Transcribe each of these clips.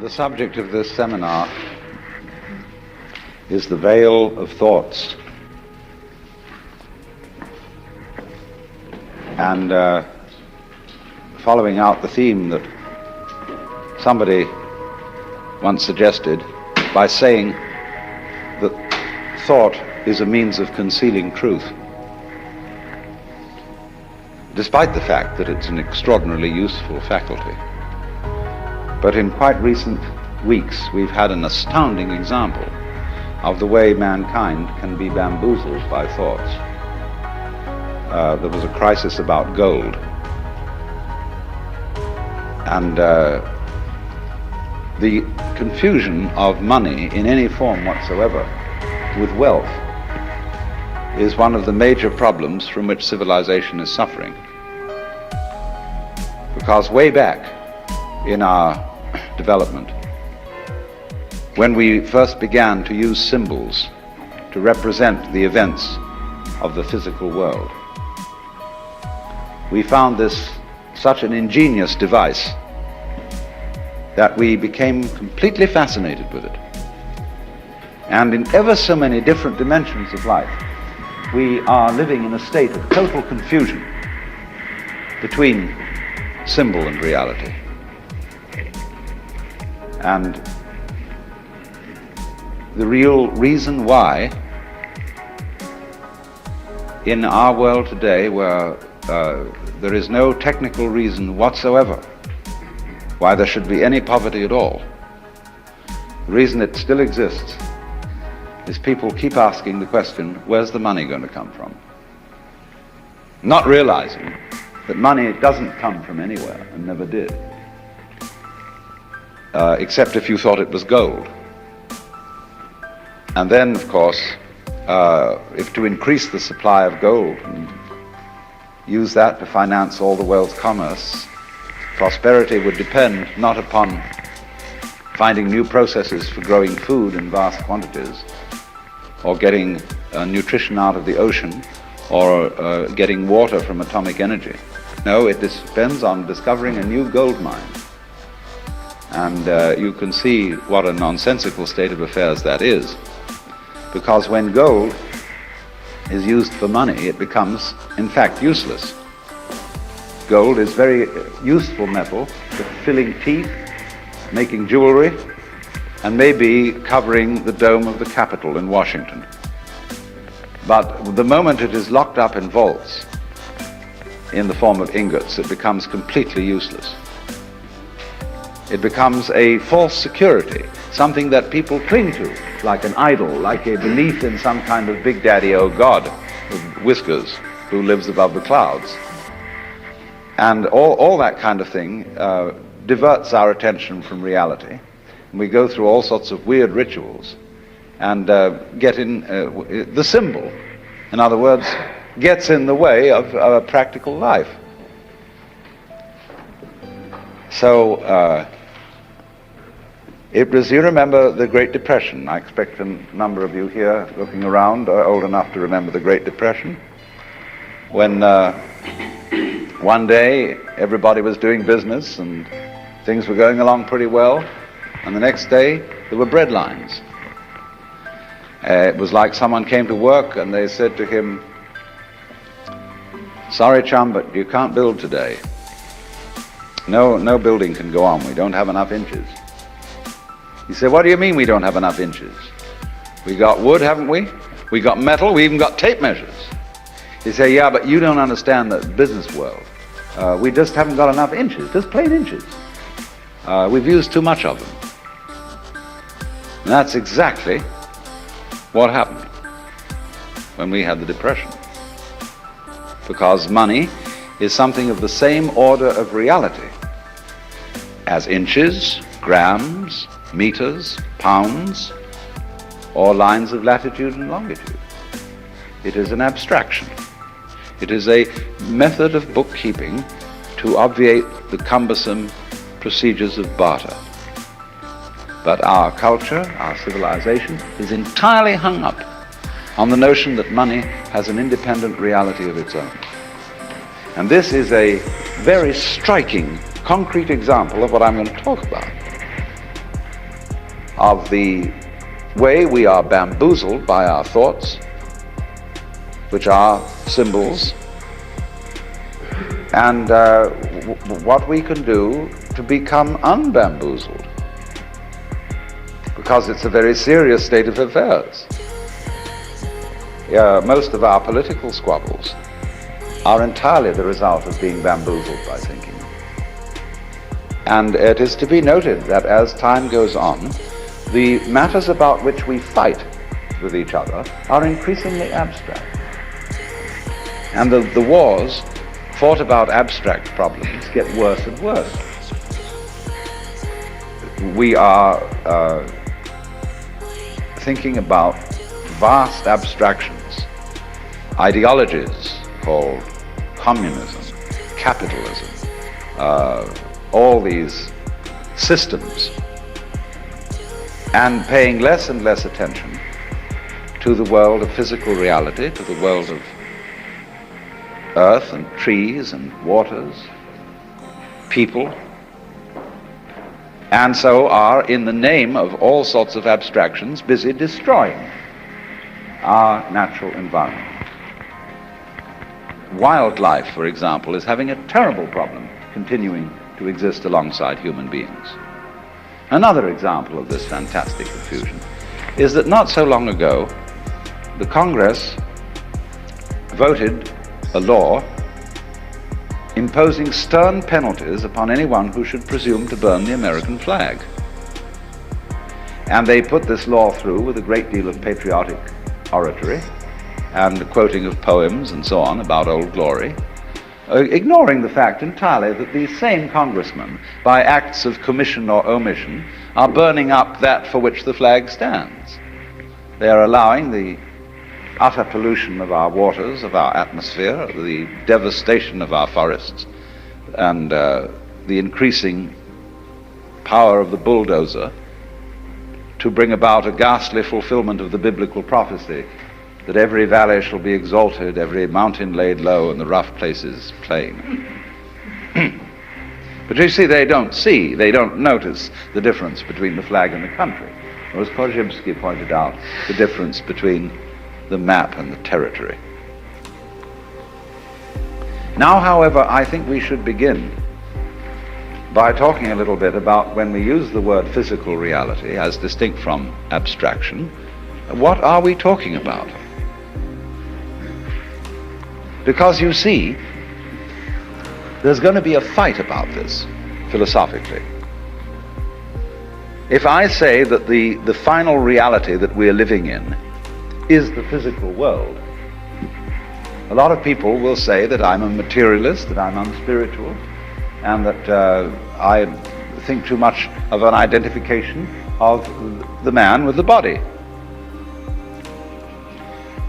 The subject of this seminar is the veil of thoughts. And following out the theme that somebody once suggested by saying that thought is a means of concealing truth, despite the fact that it's an extraordinarily useful faculty. But in quite recent weeks, we've had an astounding example of the way mankind can be bamboozled by thoughts. There was a crisis about gold, and the confusion of money in any form whatsoever with wealth is one of the major problems from which civilization is suffering. Because way back in our development, when we first began to use symbols to represent the events of the physical world, we found this such an ingenious device that we became completely fascinated with it. And in ever so many different dimensions of life, we are living in a state of total confusion between symbol and reality. And the real reason why in our world today, where there is no technical reason whatsoever why there should be any poverty at all, the reason it still exists is people keep asking the question, where's the money going to come from? Not realizing that money doesn't come from anywhere and never did. Except if you thought it was gold. And then, of course, if to increase the supply of gold and use that to finance all the world's commerce, prosperity would depend not upon finding new processes for growing food in vast quantities, or getting nutrition out of the ocean, or getting water from atomic energy. No, it depends on discovering a new gold mine. And you can see what a nonsensical state of affairs that is. Because when gold is used for money, it becomes, in fact, useless. Gold is very useful metal for filling teeth, making jewelry, and maybe covering the dome of the Capitol in Washington. But the moment it is locked up in vaults in the form of ingots, it becomes completely useless. It becomes a false security, something that people cling to, like an idol, like a belief in some kind of big daddy, oh God, with whiskers, who lives above the clouds. And all that kind of thing diverts our attention from reality. And we go through all sorts of weird rituals and get in the symbol, in other words, gets in the way of a practical life. So it was, you remember the Great Depression. I expect a number of you here looking around are old enough to remember the Great Depression, when one day everybody was doing business and things were going along pretty well, and the next day there were bread lines. It was like someone came to work and they said to him, "Sorry, chum, but you can't build today. No building can go on. We don't have enough inches." He said, "What do you mean we don't have enough inches? We got wood, haven't we? We got metal, we even got tape measures." He said, "Yeah, but you don't understand the business world. We just haven't got enough inches, just plain inches. We've used too much of them." And that's exactly what happened when we had the Depression. Because money is something of the same order of reality as inches, grams, meters, pounds, or lines of latitude and longitude. It is an abstraction. It is a method of bookkeeping to obviate the cumbersome procedures of barter. But our culture, our civilization, is entirely hung up on the notion that money has an independent reality of its own. And this is a very striking concrete example of what I'm going to talk about, of the way we are bamboozled by our thoughts, which are symbols, and what we can do to become unbamboozled, because it's a very serious state of affairs. Most of our political squabbles are entirely the result of being bamboozled by thinking. And it is to be noted that as time goes on, the matters about which we fight with each other are increasingly abstract. And the wars fought about abstract problems get worse and worse. We are thinking about vast abstractions, ideologies called communism, capitalism, all these systems, and paying less and less attention to the world of physical reality, to the world of earth and trees and waters, people, and so are, in the name of all sorts of abstractions, busy destroying our natural environment. Wildlife, for example, is having a terrible problem continuing to exist alongside human beings. Another example of this fantastic confusion is that not so long ago, the Congress voted a law imposing stern penalties upon anyone who should presume to burn the American flag. And they put this law through with a great deal of patriotic oratory and the quoting of poems and so on about Old Glory, ignoring the fact entirely that these same congressmen, by acts of commission or omission, are burning up that for which the flag stands. They are allowing the utter pollution of our waters, of our atmosphere, the devastation of our forests, and the increasing power of the bulldozer to bring about a ghastly fulfillment of the biblical prophecy that every valley shall be exalted, every mountain laid low, and the rough places plain. But you see, they don't notice the difference between the flag and the country. Or as Korzybski pointed out, the difference between the map and the territory. Now, however, I think we should begin by talking a little bit about, when we use the word physical reality as distinct from abstraction, what are we talking about? Because you see, there's going to be a fight about this philosophically. If I say that the final reality that we're living in is the physical world, a lot of people will say that I'm a materialist, that I'm unspiritual, and that I think too much of an identification of the man with the body.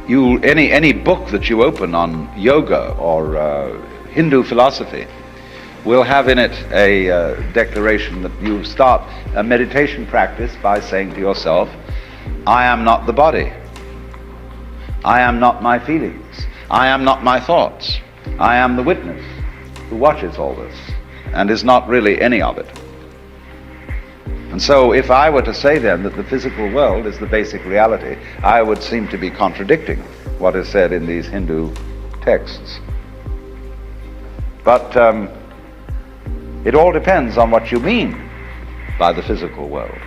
Any book that you open on yoga or Hindu philosophy will have in it a declaration that you start a meditation practice by saying to yourself, I am not the body. I am not my feelings. I am not my thoughts. I am the witness who watches all this and is not really any of it. And so if I were to say then that the physical world is the basic reality, I would seem to be contradicting what is said in these Hindu texts. But it all depends on what you mean by the physical world.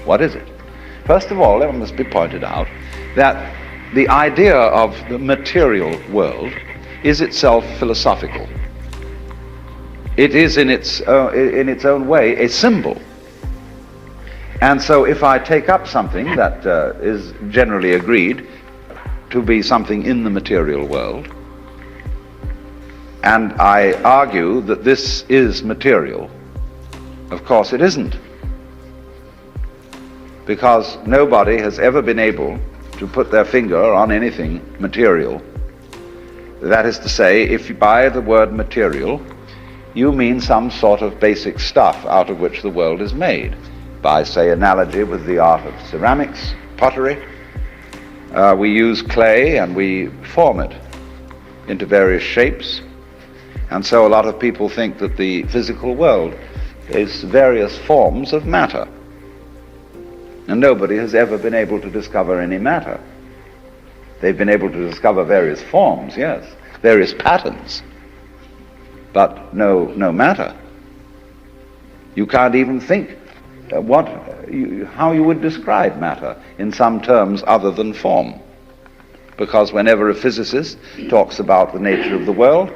What is it? First of all, it must be pointed out that the idea of the material world is itself philosophical. It is in its own way a symbol. And so if I take up something that is generally agreed to be something in the material world, and I argue that this is material, of course it isn't. Because nobody has ever been able to put their finger on anything material. That is to say, if by the word material, you mean some sort of basic stuff out of which the world is made. By, say, analogy with the art of ceramics, pottery, we use clay and we form it into various shapes, And so a lot of people think that the physical world is various forms of matter. And nobody has ever been able to discover any matter. They've been able to discover various forms, yes, various patterns, but no matter. You can't even think how you would describe matter in some terms other than form. Because whenever a physicist talks about the nature of the world,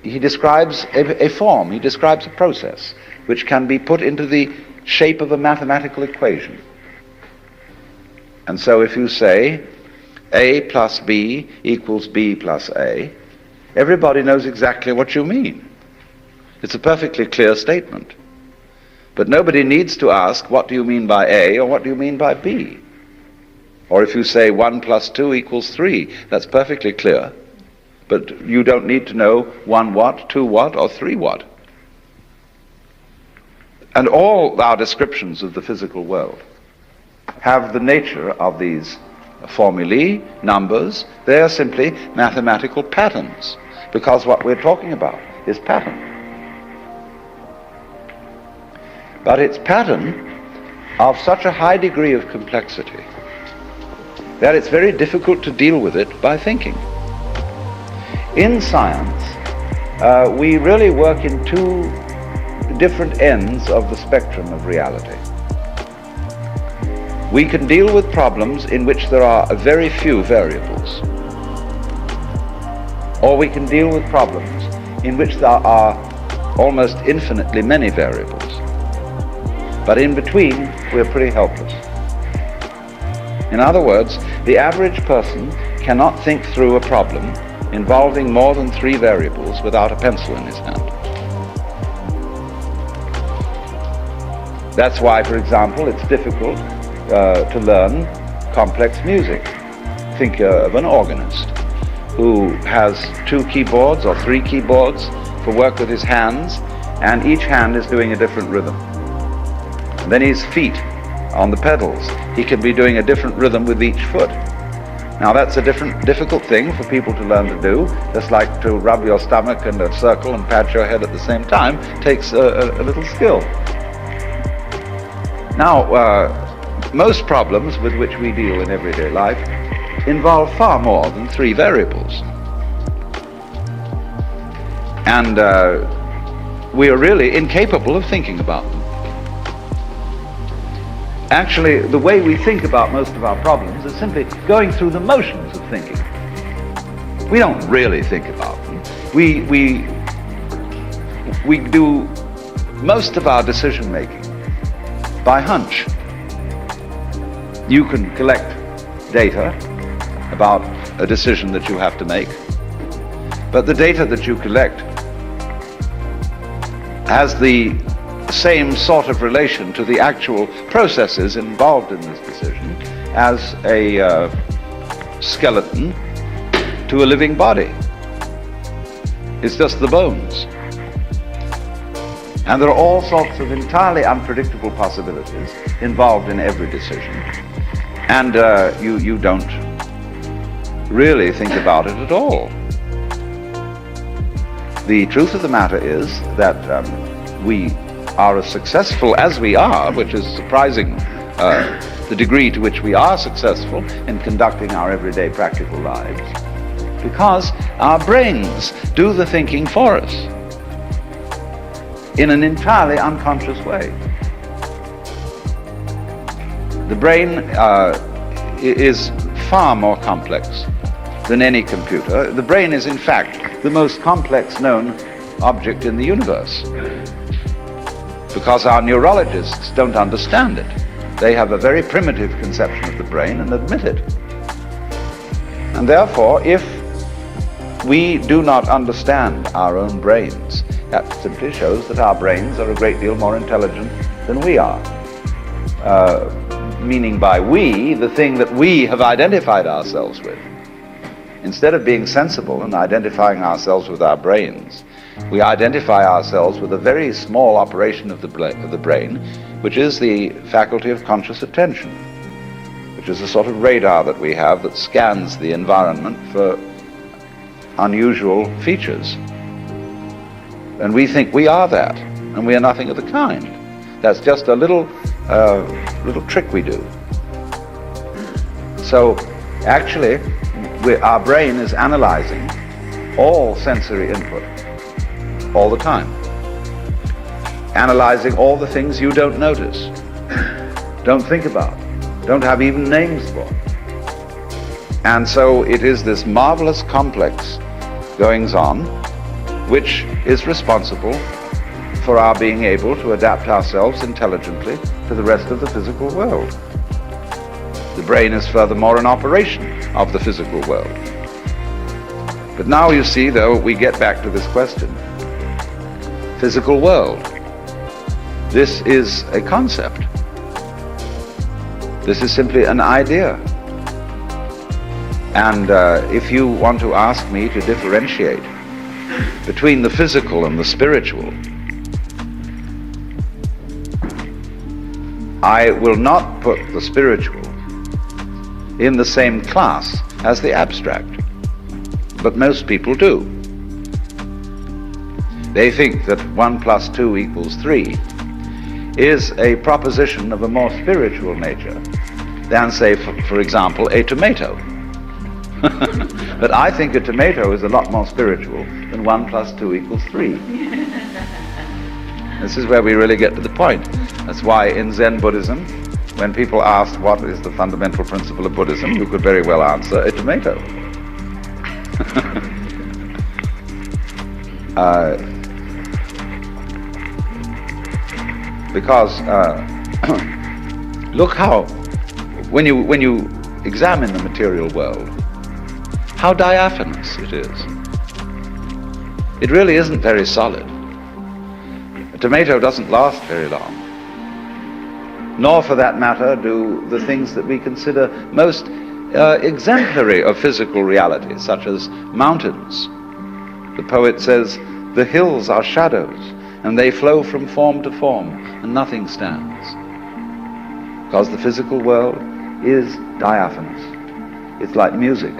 he describes a form, he describes a process, which can be put into the shape of a mathematical equation. And so if you say A plus B equals B plus A, everybody knows exactly what you mean. It's a perfectly clear statement. But nobody needs to ask, what do you mean by A or what do you mean by B? Or if you say 1 plus 2 equals 3, that's perfectly clear. But you don't need to know 1 what, 2 what, or 3 what. And all our descriptions of the physical world have the nature of these formulae, numbers. They are simply mathematical patterns, because what we're talking about is pattern. But it's pattern of such a high degree of complexity that it's very difficult to deal with it by thinking. In science, we really work in two different ends of the spectrum of reality. We can deal with problems in which there are very few variables, or we can deal with problems in which there are almost infinitely many variables. But in between, we're pretty helpless. In other words, the average person cannot think through a problem involving more than 3 variables without a pencil in his hand. That's why, for example, it's difficult to learn complex music. Think of an organist who has 2 keyboards or 3 keyboards for work with his hands, and each hand is doing a different rhythm. And then his feet on the pedals, he can be doing a different rhythm with each foot. Now that's a difficult thing for people to learn to do, just like to rub your stomach and a circle and pat your head at the same time takes a little skill. Now, most problems with which we deal in everyday life involve far more than 3 variables. And we are really incapable of thinking about them. Actually, the way we think about most of our problems is simply going through the motions of thinking. We don't really think about them. We do most of our decision making by hunch. You can collect data about a decision that you have to make, but the data that you collect has the same sort of relation to the actual processes involved in this decision as a skeleton to a living body. It's just the bones. And there are all sorts of entirely unpredictable possibilities involved in every decision. And you don't really think about it at all. The truth of the matter is that we are as successful as we are, which is surprising, the degree to which we are successful in conducting our everyday practical lives, because our brains do the thinking for us in an entirely unconscious way. The brain is far more complex than any computer. The brain is, in fact, the most complex known object in the universe, because our neurologists don't understand it. They have a very primitive conception of the brain and admit it. And therefore, if we do not understand our own brains, that simply shows that our brains are a great deal more intelligent than we are. Meaning by we, the thing that we have identified ourselves with. Instead of being sensible and identifying ourselves with our brains, we identify ourselves with a very small operation of the brain, which is the faculty of conscious attention, which is a sort of radar that we have that scans the environment for unusual features. And we think we are that, and we are nothing of the kind. That's just a little trick we do. So actually, our brain is analyzing all sensory input all the time, analyzing all the things you don't notice, don't think about, don't have even names for. And so it is this marvelous complex goings-on which is responsible for our being able to adapt ourselves intelligently to the rest of the physical world. The brain is furthermore an operation of the physical world. But now you see, though, we get back to this question. Physical world. This is a concept. This is simply an idea. And if you want to ask me to differentiate between the physical and the spiritual, I will not put the spiritual in the same class as the abstract, but most people do. They think that 1 + 2 = 3 is a proposition of a more spiritual nature than, say, for example, a tomato. But I think a tomato is a lot more spiritual than 1 + 2 = 3. This is where we really get to the point. That's why in Zen Buddhism, when people ask what is the fundamental principle of Buddhism, you could very well answer a tomato. Because look how, when you examine the material world, how diaphanous it is. It really isn't very solid. A tomato doesn't last very long. Nor, for that matter, do the things that we consider most exemplary of physical reality, such as mountains. The poet says, "The hills are shadows, and they flow from form to form, and nothing stands." Because the physical world is diaphanous. It's like music.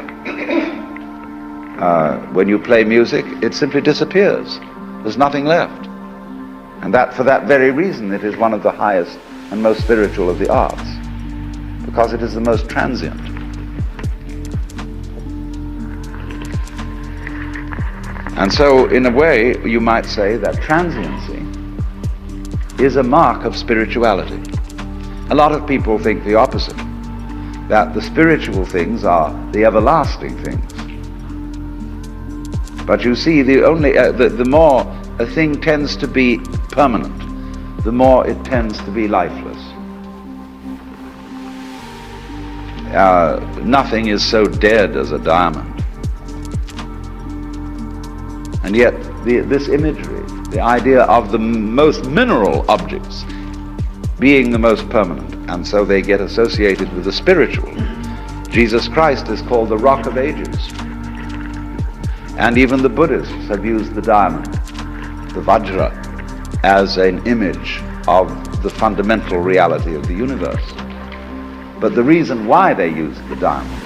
When you play music, it simply disappears. There's nothing left. And that, for that very reason, it is one of the highest and most spiritual of the arts, because it is the most transient. And so, in a way, you might say that transiency is a mark of spirituality. A lot of people think the opposite, that the spiritual things are the everlasting things. But you see, the more a thing tends to be permanent, the more it tends to be lifeless. Nothing is so dead as a diamond. And yet, this imagery, the idea of the most mineral objects being the most permanent, and so they get associated with the spiritual. Jesus Christ is called the Rock of Ages. And even the Buddhists have used the diamond, the Vajra, as an image of the fundamental reality of the universe. But the reason why they used the diamond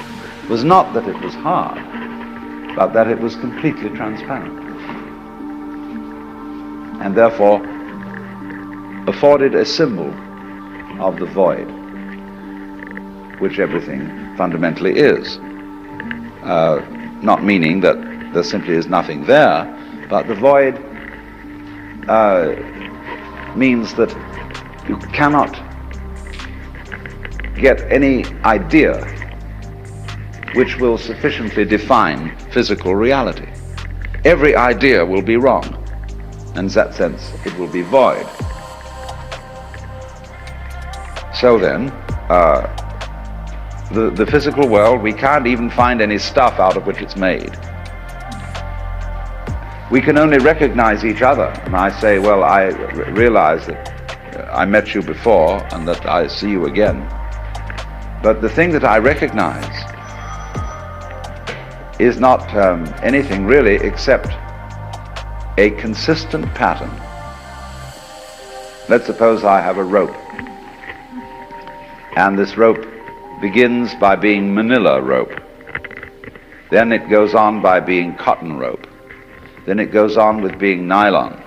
was not that it was hard, but that it was completely transparent, and therefore afforded a symbol of the void, which everything fundamentally is. Not meaning that there simply is nothing there, but the void means that you cannot get any idea which will sufficiently define physical reality. Every idea will be wrong, and in that sense it will be void. So then, the physical world, we can't even find any stuff out of which it's made. We can only recognize each other. And I say, well, I realize that I met you before and that I see you again. But the thing that I recognize is not anything really except a consistent pattern. Let's suppose I have a rope. And this rope begins by being manila rope. Then it goes on by being cotton rope. then it goes on with being nylon,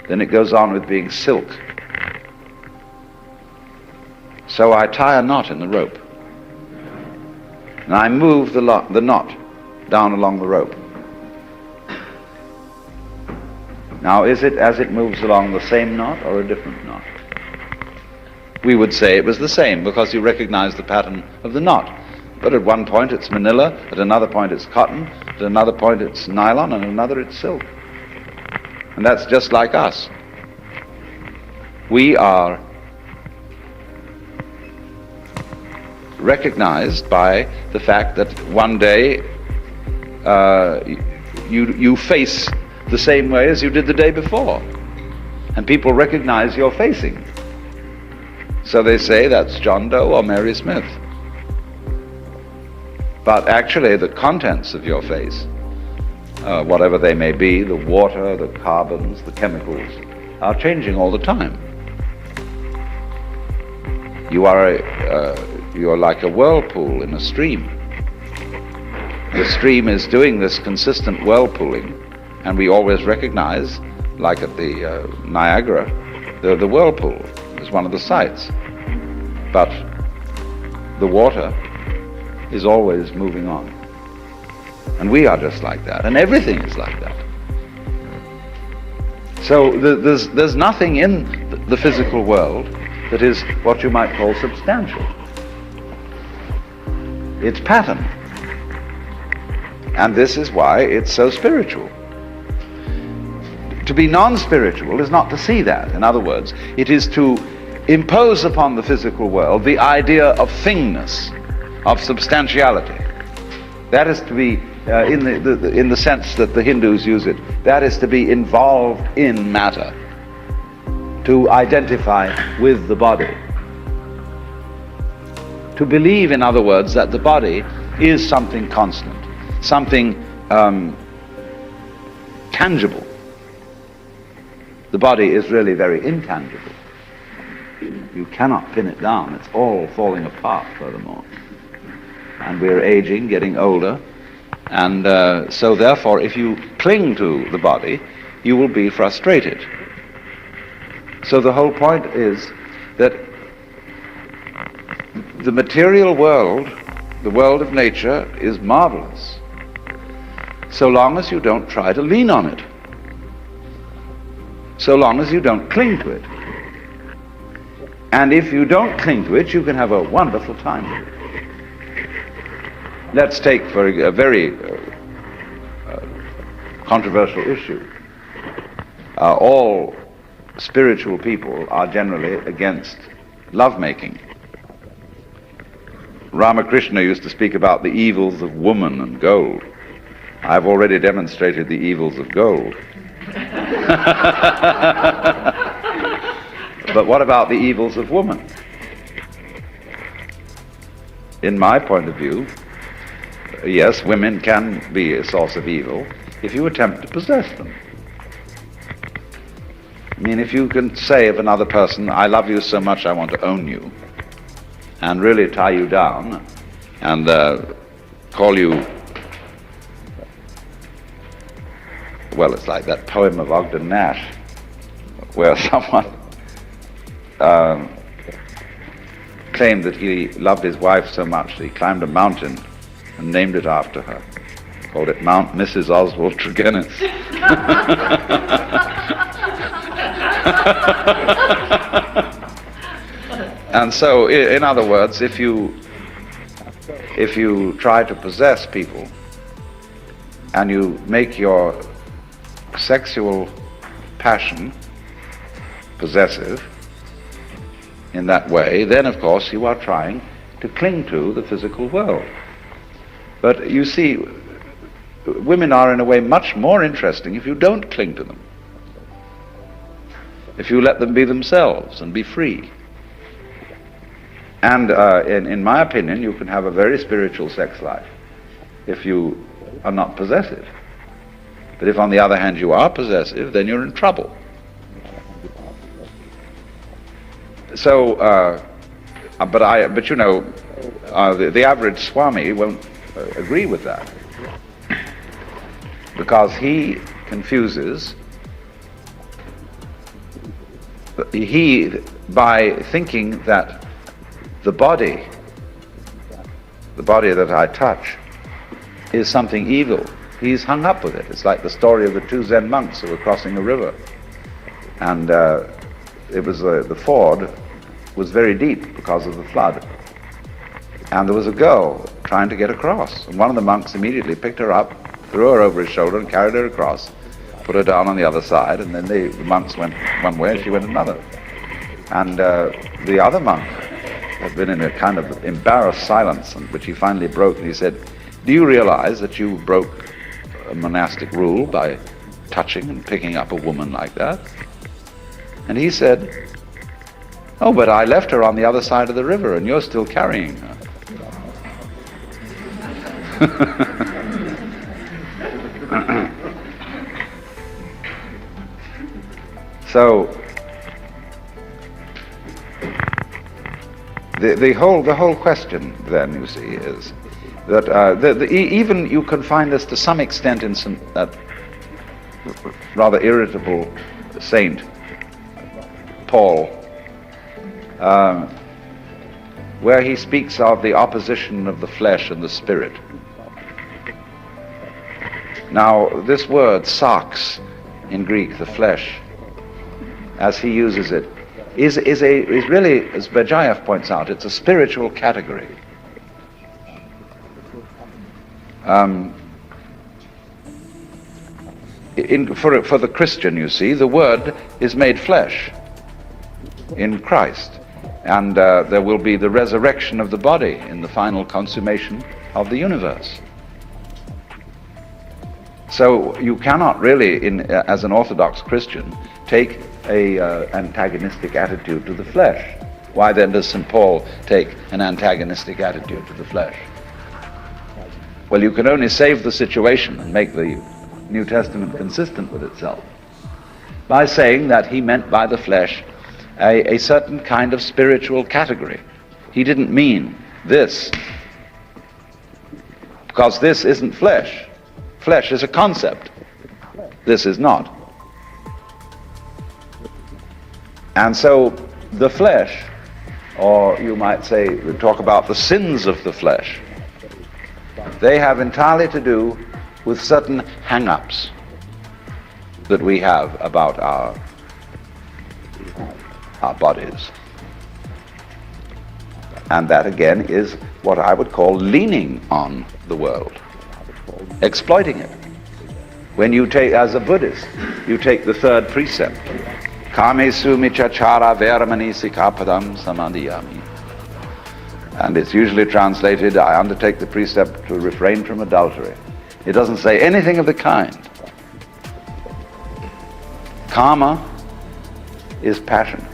then it goes on with being silk. So I tie a knot in the rope, and I move the knot down along the rope. Now, is it, as it moves along, the same knot or a different knot? We would say it was the same, because you recognize the pattern of the knot. But at one point it's manila, at another point it's cotton, at another point it's nylon, and at another it's silk. And that's just like us. We are recognized by the fact that one day you face the same way as you did the day before, and people recognize your facing. So they say that's John Doe or Mary Smith. But actually the contents of your face, whatever they may be, the water, the carbons, the chemicals, are changing all the time. You're like a whirlpool in a stream. The stream is doing this consistent whirlpooling, and we always recognize, like at the Niagara, the whirlpool is one of the sights. But the water is always moving on. And we are just like that, and everything is like that. So there's nothing in the physical world that is what you might call substantial. It's pattern. And this is why it's so spiritual. To be non-spiritual is not to see that. In other words, it is to impose upon the physical world the idea of thingness, of substantiality. That is to be, in the sense that the Hindus use it, that is to be involved in matter, to identify with the body. To believe, in other words, that the body is something constant, something tangible. The body is really very intangible. You cannot pin it down. It's all falling apart, furthermore. And we're aging, getting older, and so therefore if you cling to the body, you will be frustrated. So the whole point is that the material world, the world of nature, is marvelous, so long as you don't try to lean on it, so long as you don't cling to it. And if you don't cling to it, you can have a wonderful time with it. Let's take for a very controversial issue. All spiritual people are generally against lovemaking. Ramakrishna used to speak about the evils of woman and gold. I've already demonstrated the evils of gold. But what about the evils of woman? In my point of view, yes, women can be a source of evil if you attempt to possess them. I mean, if you can say of another person, I love you so much I want to own you, and really tie you down and call you, well, it's like that poem of Ogden Nash where someone claimed that he loved his wife so much that he climbed a mountain and named it after her, called it Mount Mrs. Oswald Tregennis. And so, in other words, if you try to possess people and you make your sexual passion possessive in that way, then of course you are trying to cling to the physical world. But you see, women are in a way much more interesting if you don't cling to them, if you let them be themselves and be free. And in my opinion, you can have a very spiritual sex life if you are not possessive. But if on the other hand you are possessive, then you're in trouble. So, but you know, the average Swami won't agree with that, because he confuses. He, by thinking that the body that I touch, is something evil, he's hung up with it. It's like the story of the two Zen monks who were crossing a river, and it was the ford was very deep because of the flood, and there was a girl trying to get across, and one of the monks immediately picked her up, threw her over his shoulder and carried her across, put her down on the other side, and then the monks went one way and she went another. And the other monk had been in a kind of embarrassed silence, which he finally broke, and he said, "Do you realize that you broke a monastic rule by touching and picking up a woman like that?" And he said, "Oh, but I left her on the other side of the river and you're still carrying her." So the whole question then, you see, is that even you can find this to some extent in that rather irritable saint Paul, where he speaks of the opposition of the flesh and the spirit. Now, this word sarx in Greek, the flesh, as he uses it, is really, as Berdyaev points out, it's a spiritual category. For the Christian, you see, the Word is made flesh in Christ, and there will be the resurrection of the body in the final consummation of the universe. So you cannot really, as an Orthodox Christian, take a antagonistic attitude to the flesh. Why then does St. Paul take an antagonistic attitude to the flesh? Well, you can only save the situation and make the New Testament consistent with itself by saying that he meant by the flesh a certain kind of spiritual category. He didn't mean this, because this isn't flesh. Flesh is a concept. This is not. And so the flesh, or you might say, we talk about the sins of the flesh, they have entirely to do with certain hang-ups that we have about our bodies. And that again is what I would call leaning on the world, exploiting it. When you take, as a Buddhist, you take the third precept, Kamesu michachara veramani sikapadam samadhiyami. And it's usually translated, I undertake the precept to refrain from adultery. It doesn't say anything of the kind. Kama is passion.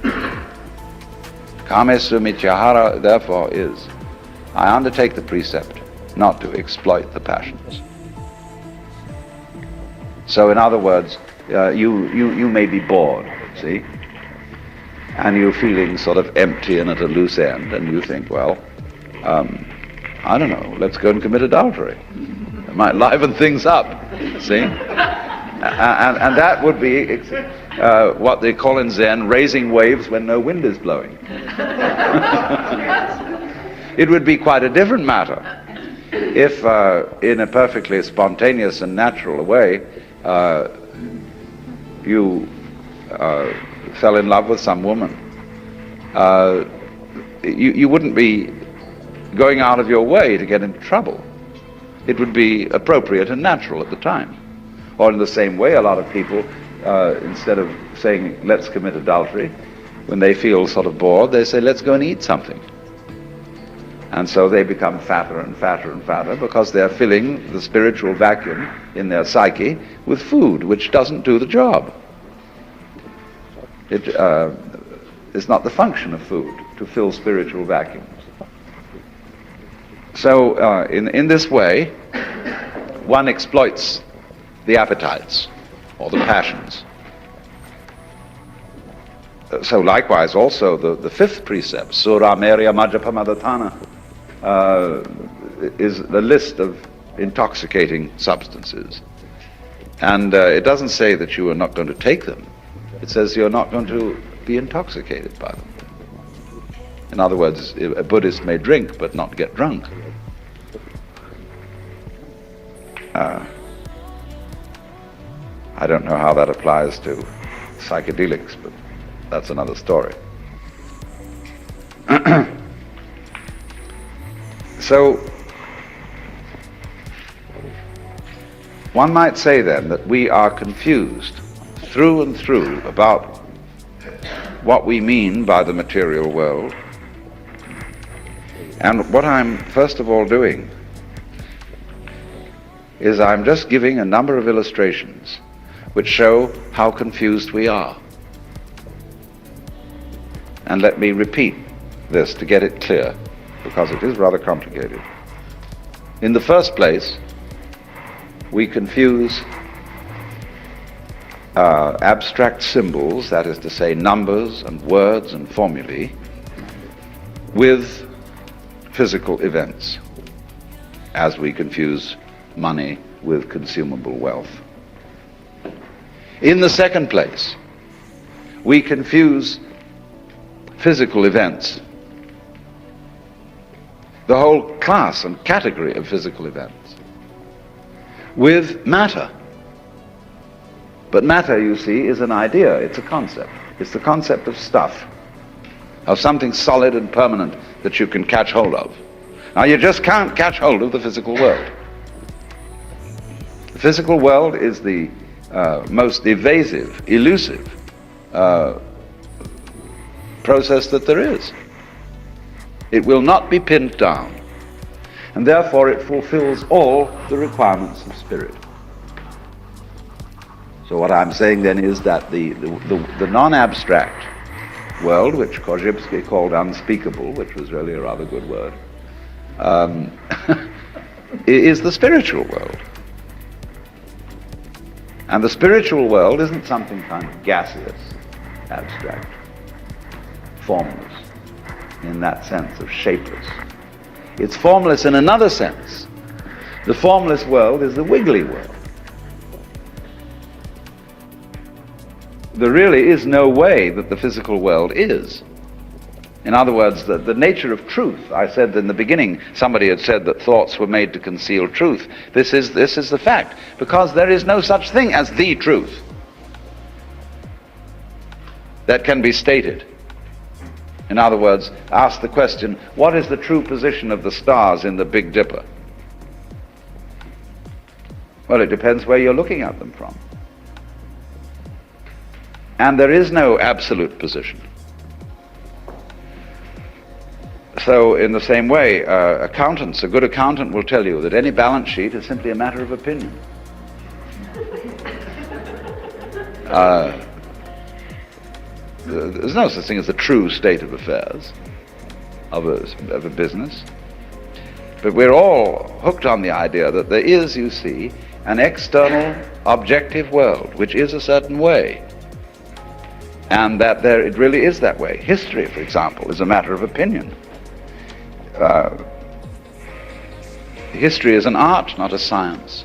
Kamesu michahara, therefore, is, I undertake the precept not to exploit the passions. So in other words, you may be bored, see? And you're feeling sort of empty and at a loose end, and you think, well, I don't know, let's go and commit adultery. It might liven things up, see? And that would be what they call in Zen, raising waves when no wind is blowing. It would be quite a different matter if, in a perfectly spontaneous and natural way, you fell in love with some woman. You wouldn't be going out of your way to get into trouble. It would be appropriate and natural at the time. Or in the same way, a lot of people, instead of saying, let's commit adultery, when they feel sort of bored, they say, let's go and eat something. And so they become fatter and fatter and fatter because they're filling the spiritual vacuum in their psyche with food, which doesn't do the job. It is not the function of food to fill spiritual vacuums. So in this way, one exploits the appetites or the passions. So likewise also the fifth precept, Sura Merya Majjapamadatthana, is the list of intoxicating substances. And it doesn't say that you are not going to take them. It says you're not going to be intoxicated by them. In other words, a Buddhist may drink but not get drunk. I don't know how that applies to psychedelics, but that's another story. So, one might say then that we are confused through and through about what we mean by the material world. And what I'm first of all doing is I'm just giving a number of illustrations which show how confused we are. And let me repeat this to get it clear, because it is rather complicated. In the first place, we confuse abstract symbols, that is to say numbers and words and formulae, with physical events, as we confuse money with consumable wealth. In the second place, we confuse physical events, the whole class and category of physical events, with matter. But matter, you see, is an idea, it's a concept. It's the concept of stuff, of something solid and permanent that you can catch hold of. Now, you just can't catch hold of the physical world. The physical world is the most evasive, elusive process that there is. It will not be pinned down, and therefore it fulfills all the requirements of spirit. So what I'm saying then is that the non-abstract world, which Korzybski called unspeakable, which was really a rather good word, is the spiritual world. And the spiritual world isn't something kind of gaseous, abstract, formless, in that sense of shapeless. It's formless in another sense. The formless world is the wiggly world. There really is no way that the physical world is. In other words, the nature of truth. I said in the beginning, somebody had said that thoughts were made to conceal truth. This is the fact, because there is no such thing as the truth that can be stated. In other words, ask the question, what is the true position of the stars in the Big Dipper? Well, it depends where you're looking at them from. And there is no absolute position. So in the same way, accountants, a good accountant will tell you that any balance sheet is simply a matter of opinion. There's no such thing as the true state of affairs of a business. But we're all hooked on the idea that there is, you see, an external objective world which is a certain way. And that it really is that way. History, for example, is a matter of opinion. History is an art, not a science.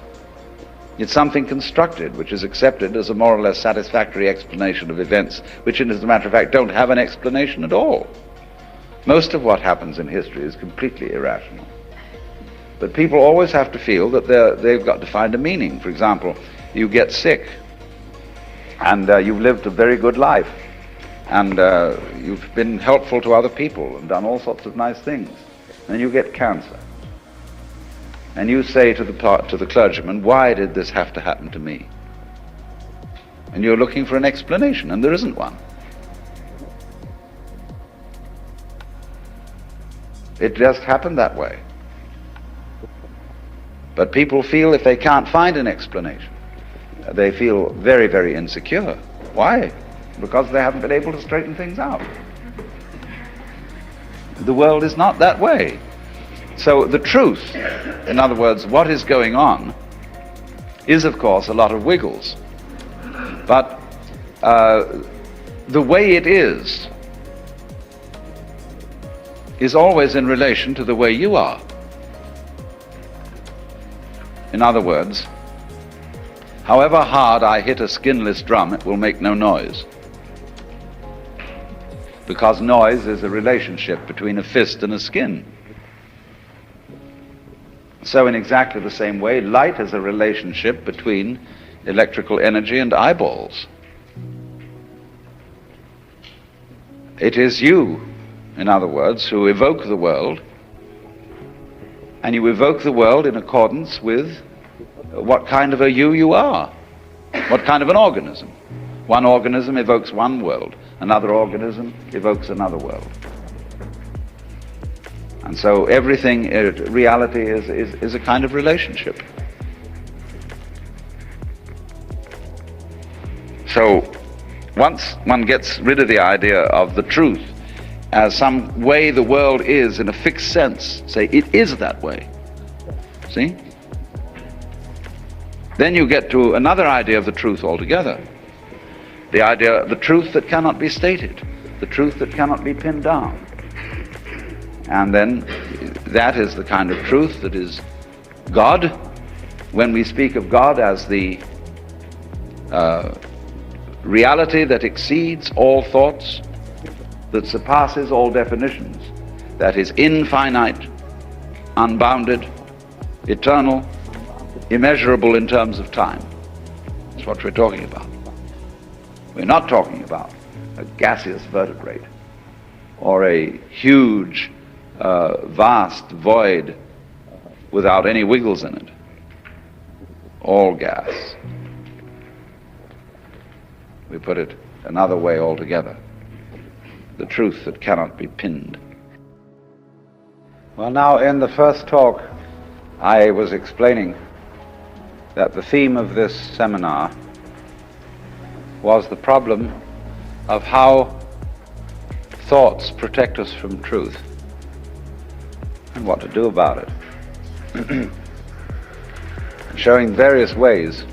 It's something constructed, which is accepted as a more or less satisfactory explanation of events, which, as a matter of fact, don't have an explanation at all. Most of what happens in history is completely irrational. But people always have to feel that they've got to find a meaning. For example, you get sick, and you've lived a very good life, and you've been helpful to other people and done all sorts of nice things. Then you get cancer. And you say to the clergyman, why did this have to happen to me? And you're looking for an explanation, and there isn't one. It just happened that way. But people feel if they can't find an explanation, they feel very, very insecure. Why? Because they haven't been able to straighten things out. The world is not that way. So the truth, in other words, what is going on, is of course a lot of wiggles. But the way it is always in relation to the way you are. In other words, However hard I hit a skinless drum, it will make no noise. Because noise is a relationship between a fist and a skin. So in exactly the same way, light is a relationship between electrical energy and eyeballs. It is you, in other words, who evoke the world, and you evoke the world in accordance with what kind of a you are, what kind of an organism. One organism evokes one world, another organism evokes another world. And so everything, reality is a kind of relationship. So once one gets rid of the idea of the truth as some way the world is in a fixed sense, say it is that way, see? Then you get to another idea of the truth altogether. The idea of the truth that cannot be stated, the truth that cannot be pinned down. And then that is the kind of truth that is God. When we speak of God as the reality that exceeds all thoughts, that surpasses all definitions, that is infinite, unbounded, eternal, immeasurable in terms of time. That's what we're talking about. We're not talking about a gaseous vertebrate or a huge, vast void without any wiggles in it. All gas. We put it another way altogether. The truth that cannot be pinned. Well, now in the first talk, I was explaining that the theme of this seminar was the problem of how thoughts protect us from truth and what to do about it. Showing various ways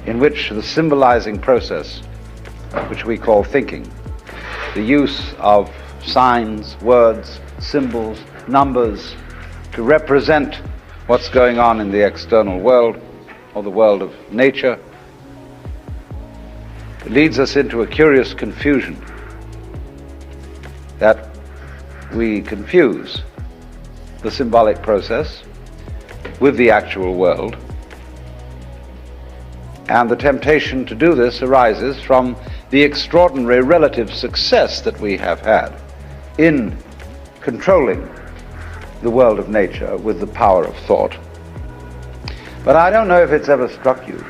in which the symbolizing process, which we call thinking, the use of signs, words, symbols, numbers to represent what's going on in the external world or the world of nature, leads us into a curious confusion, that we confuse the symbolic process with the actual world. And the temptation to do this arises from the extraordinary relative success that we have had in controlling the world of nature with the power of thought. But I don't know if it's ever struck you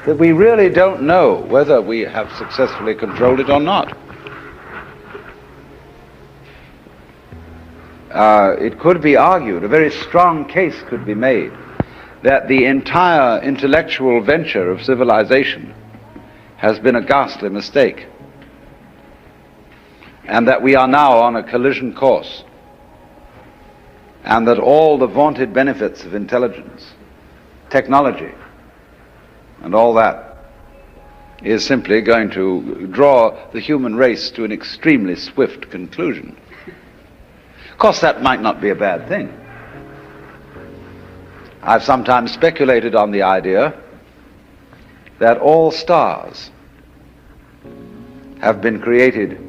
that we really don't know whether we have successfully controlled it or not. It could be argued, a very strong case could be made, that the entire intellectual venture of civilization has been a ghastly mistake, and that we are now on a collision course, and that all the vaunted benefits of intelligence, technology, and all that is simply going to draw the human race to an extremely swift conclusion. Of course, that might not be a bad thing. I've sometimes speculated on the idea that all stars have been created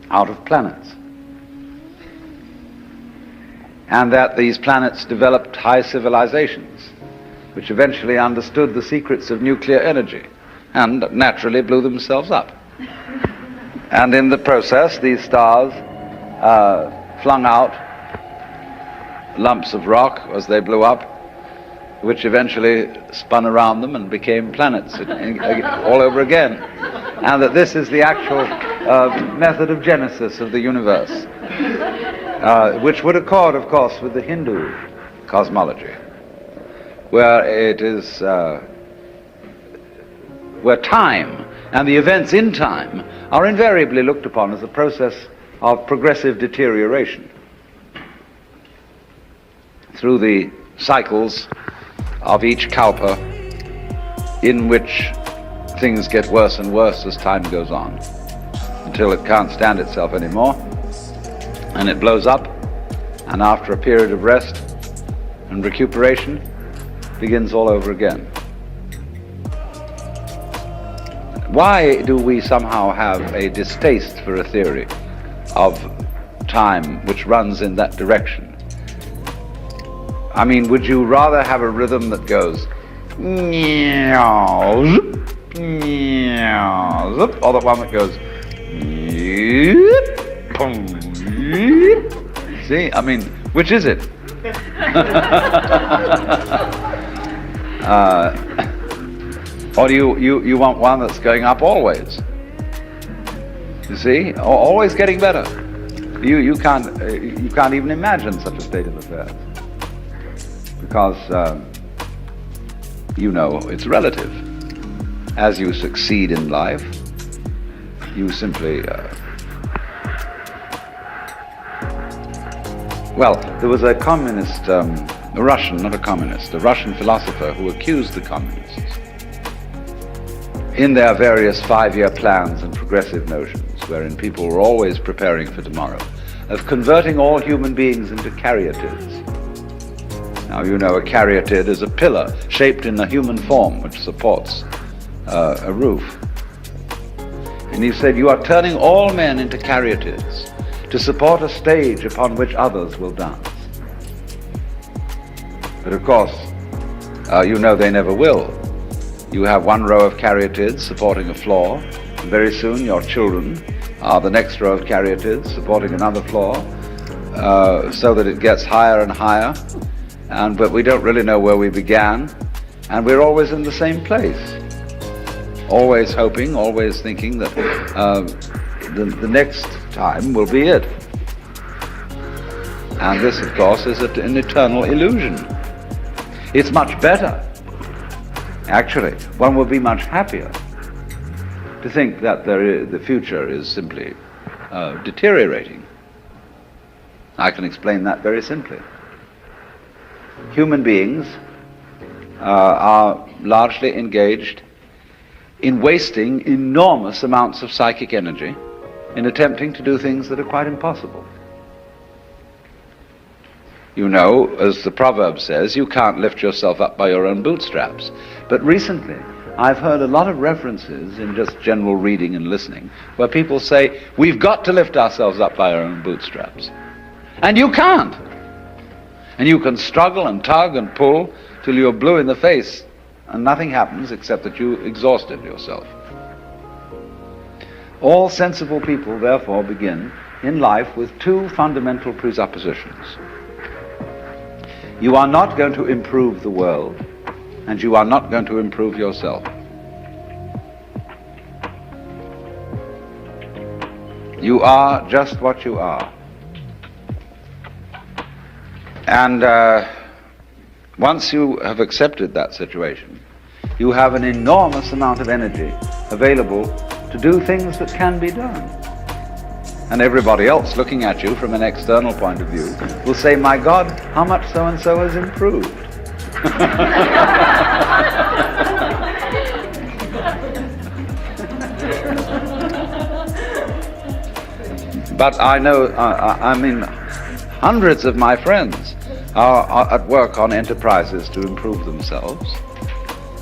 out of planets, and that these planets developed high civilizations which eventually understood the secrets of nuclear energy and naturally blew themselves up. And in the process, these stars flung out lumps of rock as they blew up, which eventually spun around them and became planets all over again. And that this is the actual method of genesis of the universe, which would accord, of course, with the Hindu cosmology, where it is, where time and the events in time are invariably looked upon as a process of progressive deterioration through the cycles of each kalpa, in which things get worse and worse as time goes on, until it can't stand itself anymore, and it blows up, and after a period of rest and recuperation, begins all over again. Why do we somehow have a distaste for a theory of time which runs in that direction? I mean, would you rather have a rhythm that goes meow, zip, meow, zip, or the one that goes yip, boom, yip? See, I mean, which is it? Or do you want one that's going up always? You see, always getting better. You can't even imagine such a state of affairs, because you know it's relative. As you succeed in life, you simply well, there was a communist, a Russian philosopher who accused the communists in their various 5-year plans and progressive notions, wherein people were always preparing for tomorrow, of converting all human beings into caryatids. Now, you know, a caryatid is a pillar shaped in a human form which supports a roof. And he said, you are turning all men into caryatids to support a stage upon which others will dance. But of course, you know they never will. You have one row of caryatids supporting a floor, and very soon your children are the next row of caryatids supporting another floor, so that it gets higher and higher, but we don't really know where we began, and we're always in the same place. Always hoping, always thinking that the next time will be it. And this, of course, is an eternal illusion. It's much better. Actually, one will be much happier to think that the future is simply deteriorating. I can explain that very simply. Human beings are largely engaged in wasting enormous amounts of psychic energy in attempting to do things that are quite impossible. You know, as the proverb says, you can't lift yourself up by your own bootstraps. But recently, I've heard a lot of references in just general reading and listening where people say, we've got to lift ourselves up by our own bootstraps. And you can't. And you can struggle and tug and pull till you're blue in the face, and nothing happens except that you exhausted yourself. All sensible people, therefore, begin in life with two fundamental presuppositions. You are not going to improve the world, and you are not going to improve yourself. You are just what you are. And once you have accepted that situation, you have an enormous amount of energy available to do things that can be done. And everybody else looking at you from an external point of view will say, my God, how much so-and-so has improved. But I know, I mean, hundreds of my friends are at work on enterprises to improve themselves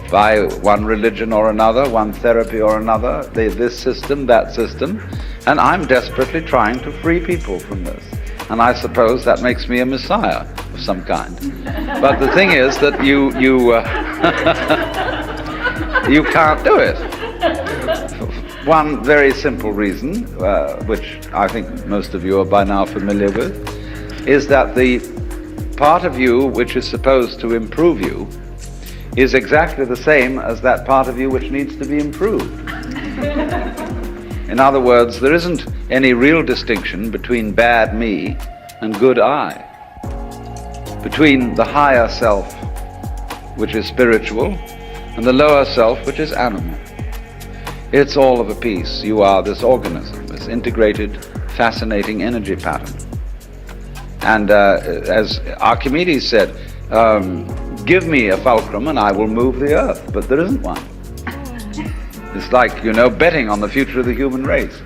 by one religion or another, one therapy or another, this system, that system, and I'm desperately trying to free people from this. And I suppose that makes me a messiah of some kind. But the thing is that you can't do it. One very simple reason, which I think most of you are by now familiar with, is that the part of you which is supposed to improve you is exactly the same as that part of you which needs to be improved. In other words, there isn't any real distinction between bad me and good I, between the higher self, which is spiritual, and the lower self, which is animal. It's all of a piece. You are this organism, this integrated, fascinating energy pattern. And as Archimedes said, give me a fulcrum and I will move the earth, but there isn't one. It's like, you know, betting on the future of the human race.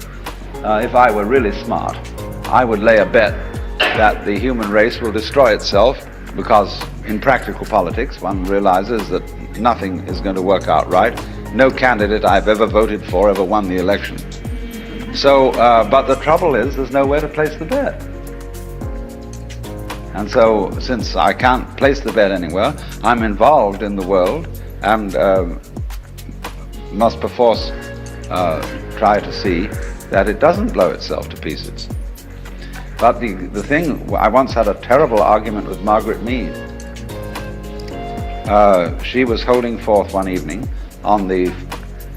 If I were really smart, I would lay a bet that the human race will destroy itself, because in practical politics one realizes that nothing is going to work out right. no candidate I've ever voted for ever won the election. So, but the trouble is, there's nowhere to place the bet. And so, since I can't place the bet anywhere, I'm involved in the world and must perforce try to see that it doesn't blow itself to pieces. But the thing, I once had a terrible argument with Margaret Mead. She was holding forth one evening on the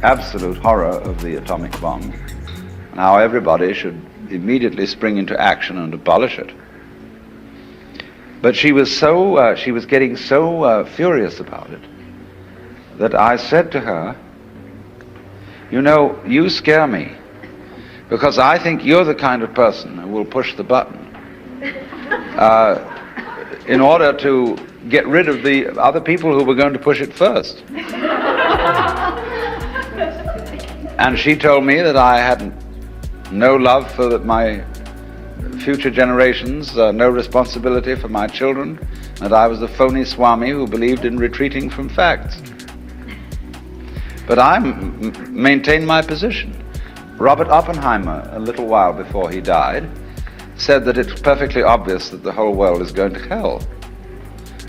absolute horror of the atomic bomb, and how everybody should immediately spring into action and abolish it. But she was getting so furious about it that I said to her, you know, you scare me, because I think you're the kind of person who will push the button in order to get rid of the other people who were going to push it first. And she told me that I had no love for my future generations, no responsibility for my children, that I was a phony Swami who believed in retreating from facts. But I maintain my position. Robert Oppenheimer, a little while before he died, said that it's perfectly obvious that the whole world is going to hell.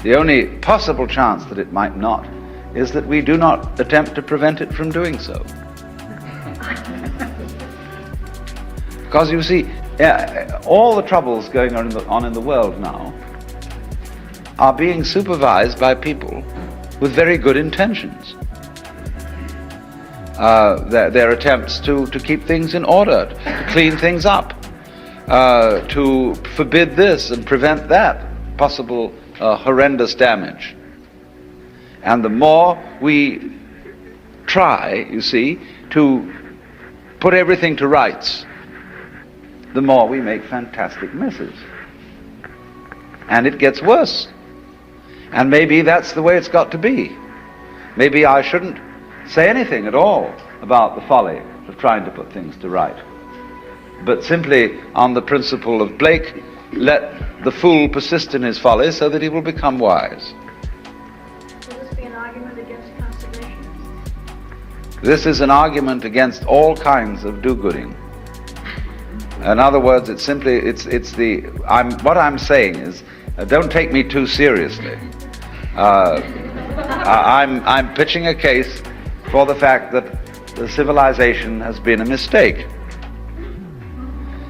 The only possible chance that it might not is that we do not attempt to prevent it from doing so. Because you see, all the troubles going on in the world now are being supervised by people with very good intentions. Their attempts to keep things in order, to clean things up, to forbid this and prevent that possible horrendous damage. And the more we try, you see, to put everything to rights, the more we make fantastic misses. And it gets worse. And maybe that's the way it's got to be. Maybe I shouldn't say anything at all about the folly of trying to put things to right, but simply on the principle of Blake, let the fool persist in his folly so that he will become wise. Will this be an argument against conservation? This is an argument against all kinds of do-gooding. In other words, what I'm saying is, don't take me too seriously. I'm pitching a case for the fact that the civilization has been a mistake.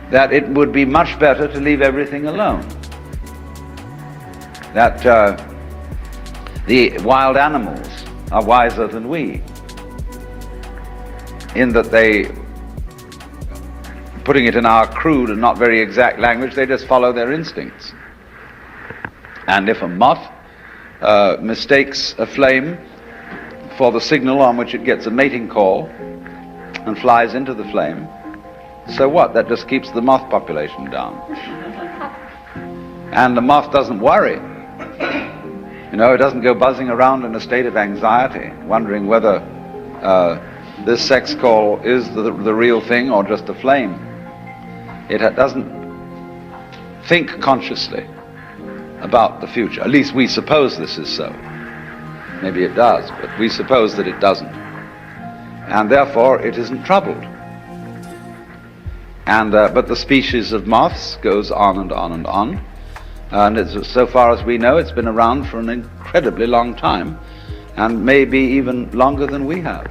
That it would be much better to leave everything alone. That the wild animals are wiser than we, in that they, putting it in our crude and not very exact language, they just follow their instincts. And if a moth mistakes a flame for the signal on which it gets a mating call and flies into the flame, so what? That just keeps the moth population down. And the moth doesn't worry. You know, it doesn't go buzzing around in a state of anxiety, wondering whether this sex call is the real thing or just a flame. It doesn't think consciously about the future. At least we suppose this is so. Maybe it does, but we suppose that it doesn't. And therefore it isn't troubled. And but the species of moths goes on and on and on. And so far as we know, it's been around for an incredibly long time, and maybe even longer than we have.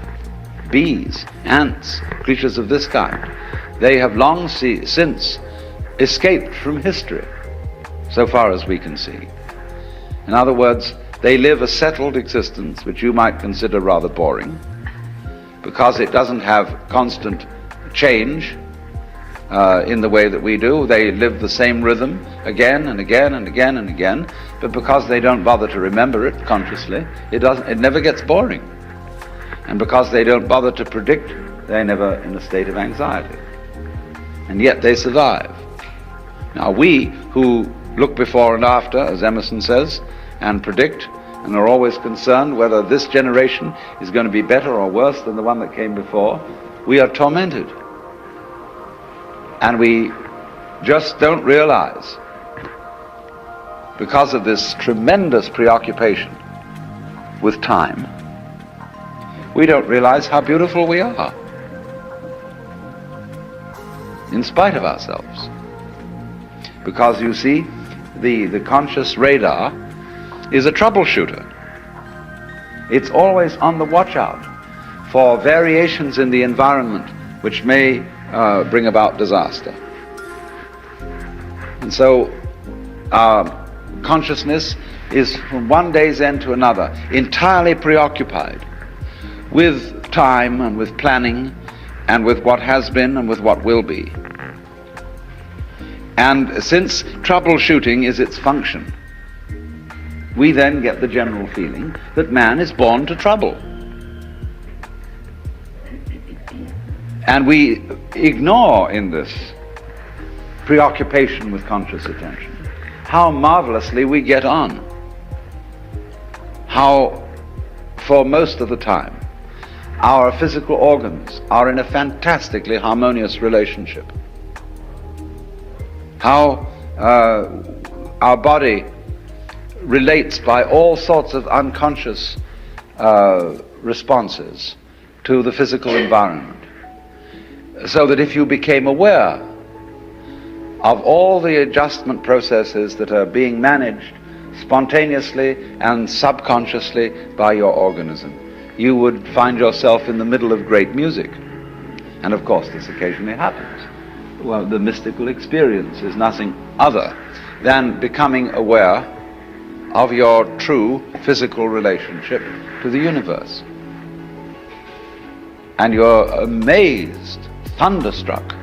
Bees, ants, creatures of this kind, they have long since escaped from history, so far as we can see. In other words, they live a settled existence which you might consider rather boring, because it doesn't have constant change in the way that we do. They live the same rhythm again and again and again and again, but because they don't bother to remember it consciously, it never gets boring. And because they don't bother to predict, they're never in a state of anxiety. And yet they survive. Now we, who look before and after, as Emerson says, and predict, and are always concerned whether this generation is going to be better or worse than the one that came before, we are tormented. And we just don't realize, because of this tremendous preoccupation with time, we don't realize how beautiful we are, in spite of ourselves. Because you see, the conscious radar is a troubleshooter. It's always on the watch out for variations in the environment which may bring about disaster. And so our consciousness is from one day's end to another entirely preoccupied with time and with planning and with what has been and with what will be. And since troubleshooting is its function, we then get the general feeling that man is born to trouble. And we ignore in this preoccupation with conscious attention how marvelously we get on. How, for most of the time, our physical organs are in a fantastically harmonious relationship. How our body relates by all sorts of unconscious responses to the physical environment. So that if you became aware of all the adjustment processes that are being managed spontaneously and subconsciously by your organism, you would find yourself in the middle of great music. And of course this occasionally happens. Well, the mystical experience is nothing other than becoming aware of your true physical relationship to the universe. And you're amazed, thunderstruck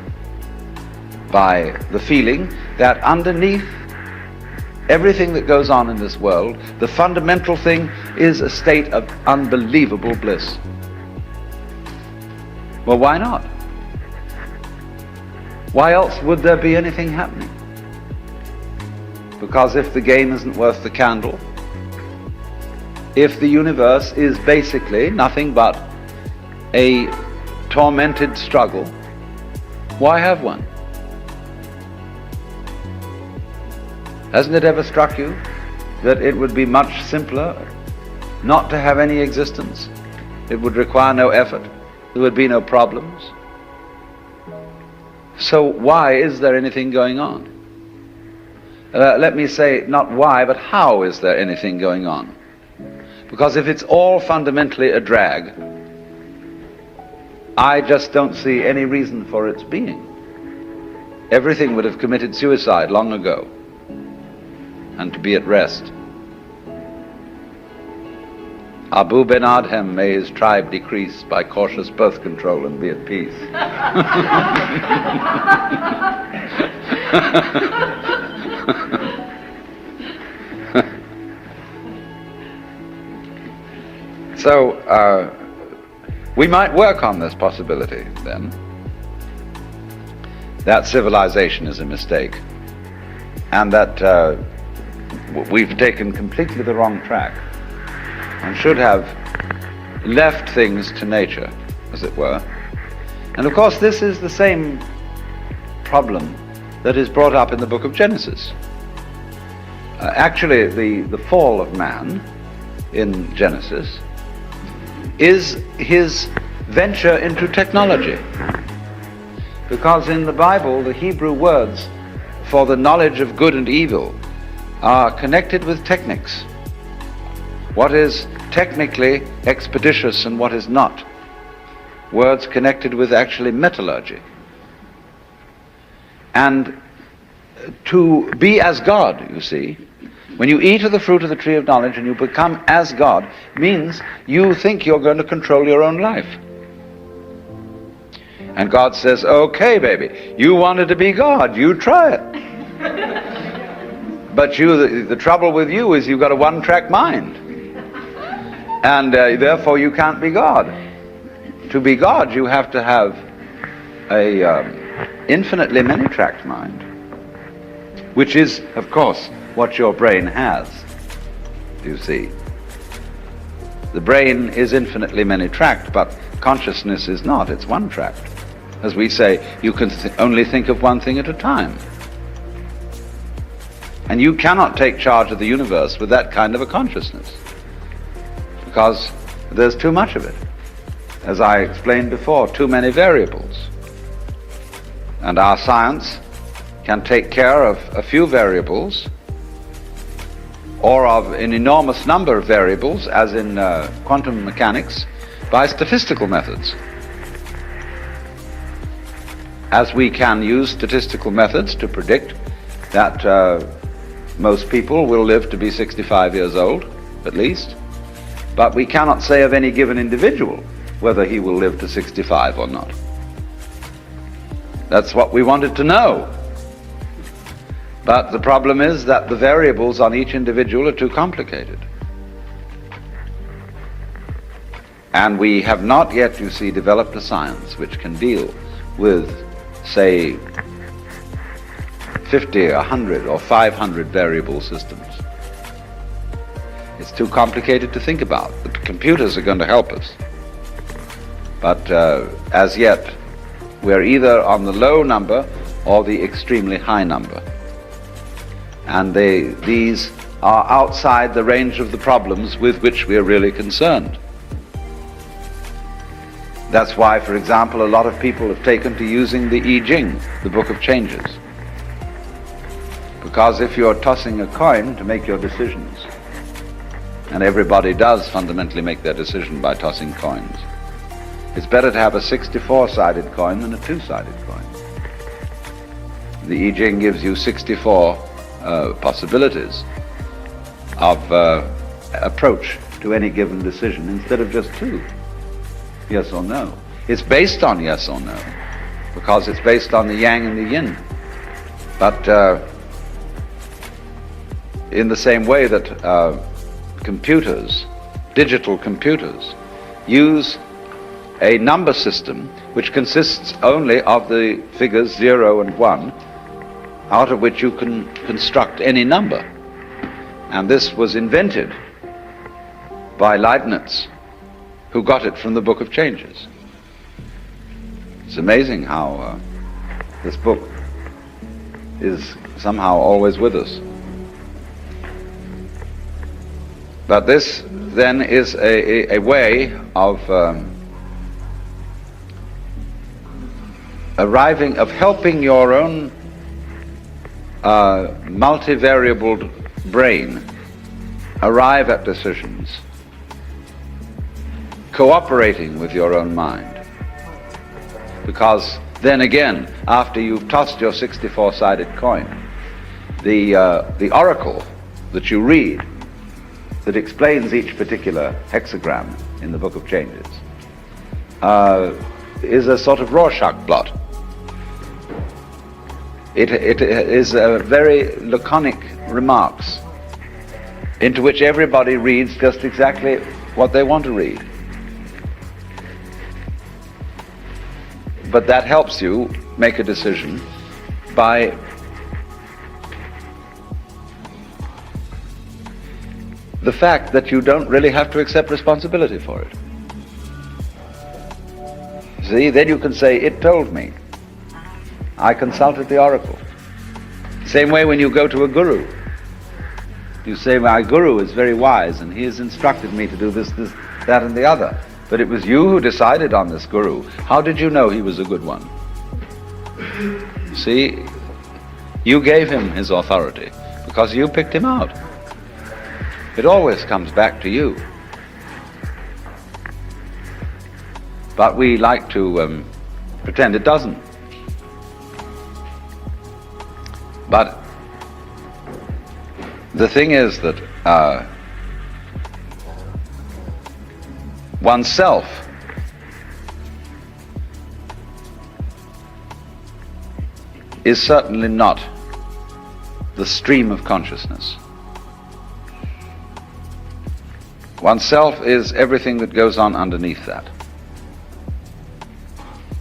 by the feeling that underneath everything that goes on in this world, the fundamental thing is a state of unbelievable bliss. Well, why not? Why else would there be anything happening? Because if the game isn't worth the candle, if the universe is basically nothing but a tormented struggle, why have one? Hasn't it ever struck you that it would be much simpler not to have any existence? It would require no effort. There would be no problems. So why is there anything going on? Let me say not why, but how is there anything going on? Because if it's all fundamentally a drag, I just don't see any reason for its being. Everything would have committed suicide long ago, and to be at rest. Abu Ben Adhem, may his tribe decrease by cautious birth control and be at peace. So, we might work on this possibility, then, that civilization is a mistake, and that we've taken completely the wrong track, and should have left things to nature, as it were. And of course, this is the same problem that is brought up in the book of Genesis. Actually, the fall of man in Genesis is his venture into technology. Because in the Bible, the Hebrew words for the knowledge of good and evil are connected with techniques. What is technically expeditious and what is not. Words connected with actually metallurgy. And to be as God, you see, when you eat of the fruit of the tree of knowledge and you become as God, means you think you're going to control your own life. And God says, okay, baby, you wanted to be God, you try it. But the trouble with you is you've got a one-track mind. And therefore you can't be God. To be God, you have to have a infinitely many-tracked mind, which is, of course, what your brain has, you see. The brain is infinitely many-tracked, but consciousness is not, it's one-tracked. As we say, you can only think of one thing at a time. And you cannot take charge of the universe with that kind of a consciousness, because there's too much of it. as I explained before, too many variables. And our science can take care of a few variables or of an enormous number of variables, as in quantum mechanics, by statistical methods. As we can use statistical methods to predict that most people will live to be 65 years old, at least, but we cannot say of any given individual whether he will live to 65 or not. That's what we wanted to know. But the problem is that the variables on each individual are too complicated. And we have not yet, you see, developed a science which can deal with, say, 50, 100, or 500 variable systems. It's too complicated to think about. The computers are going to help us. But as yet, we're either on the low number or the extremely high number. And these are outside the range of the problems with which we are really concerned. That's why, for example, a lot of people have taken to using the I Ching, the Book of Changes. Because if you're tossing a coin to make your decisions, and everybody does fundamentally make their decision by tossing coins, it's better to have a 64-sided coin than a 2-sided coin. The I Ching gives you 64 possibilities of approach to any given decision instead of just 2. Yes or no. It's based on yes or no, because it's based on the yang and the yin. But in the same way that computers, digital computers, use a number system which consists only of the figures 0 and 1, out of which you can construct any number. And this was invented by Leibniz, who got it from the Book of Changes. It's amazing how this book is somehow always with us. But this then is a way of helping your own multivariable brain arrive at decisions, cooperating with your own mind. Because then again, after you've tossed your 64-sided coin, the oracle that you read that explains each particular hexagram in the Book of Changes is a sort of Rorschach blot. It is very laconic remarks into which everybody reads just exactly what they want to read. But that helps you make a decision by the fact that you don't really have to accept responsibility for it. See, then you can say, it told me. I consulted the oracle. Same way when you go to a guru. You say, my guru is very wise and he has instructed me to do this, that and the other. But it was you who decided on this guru. How did you know he was a good one? See, you gave him his authority because you picked him out. It always comes back to you. But we like to pretend it doesn't. But the thing is that oneself is certainly not the stream of consciousness. Oneself is everything that goes on underneath that,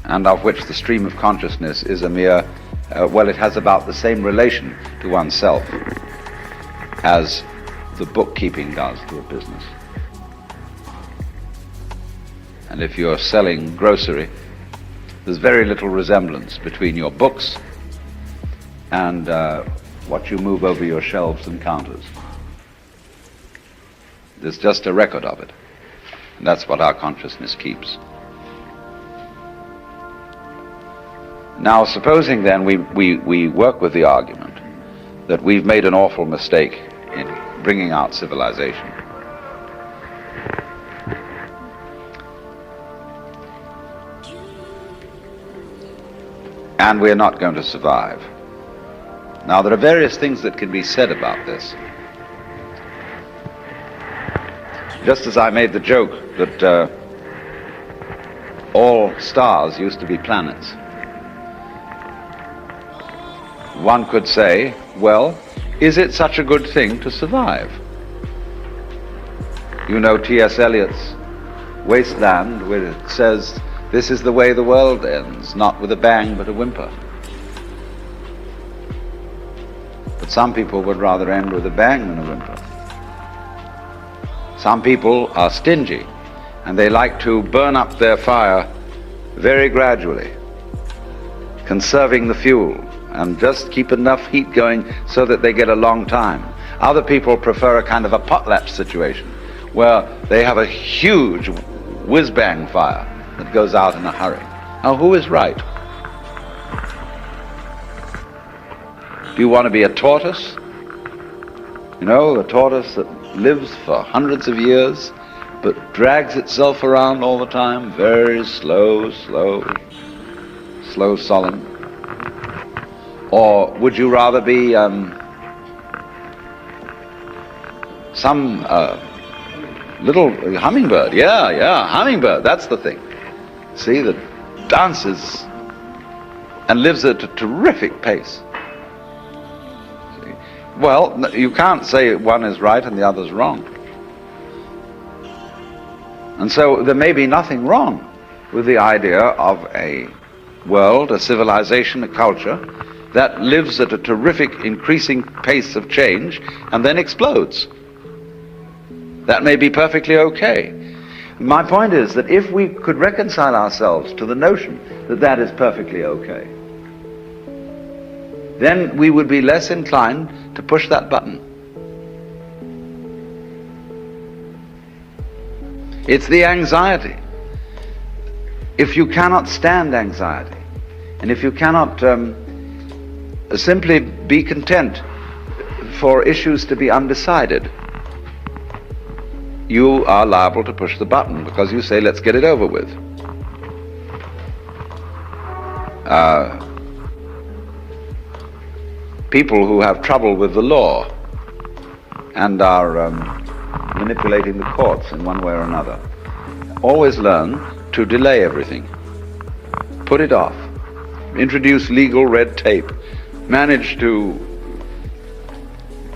and of which the stream of consciousness is a mere, it has about the same relation to oneself as the bookkeeping does to a business. And if you're selling grocery, there's very little resemblance between your books and what you move over your shelves and counters. There's just a record of it. And that's what our consciousness keeps. Now, supposing then we work with the argument that we've made an awful mistake in bringing out civilization. And we're not going to survive. Now, there are various things that can be said about this. Just as I made the joke that all stars used to be planets, one could say, well, is it such a good thing to survive? You know T.S. Eliot's Wasteland, where it says, this is the way the world ends, not with a bang but a whimper. But some people would rather end with a bang than a whimper. Some people are stingy, and they like to burn up their fire very gradually, conserving the fuel, and just keep enough heat going so that they get a long time. Other people prefer a kind of a potlatch situation, where they have a huge whiz-bang fire that goes out in a hurry. Now, who is right? Do you want to be a tortoise? You know, a tortoise that lives for hundreds of years, but drags itself around all the time, very slow sullen? Or would you rather be some little hummingbird? Yeah, hummingbird, that's the thing. See, that dances and lives at a terrific pace. See? Well, you can't say one is right and the other's wrong. And so there may be nothing wrong with the idea of a world, a civilization, a culture that lives at a terrific increasing pace of change and then explodes. That may be perfectly okay. My point is that if we could reconcile ourselves to the notion that that is perfectly okay, then we would be less inclined to push that button. It's the anxiety. If you cannot stand anxiety, and if you cannot simply be content for issues to be undecided, you are liable to push the button because you say, let's get it over with. People who have trouble with the law and are manipulating the courts in one way or another always learn to delay everything, put it off, introduce legal red tape, manage to,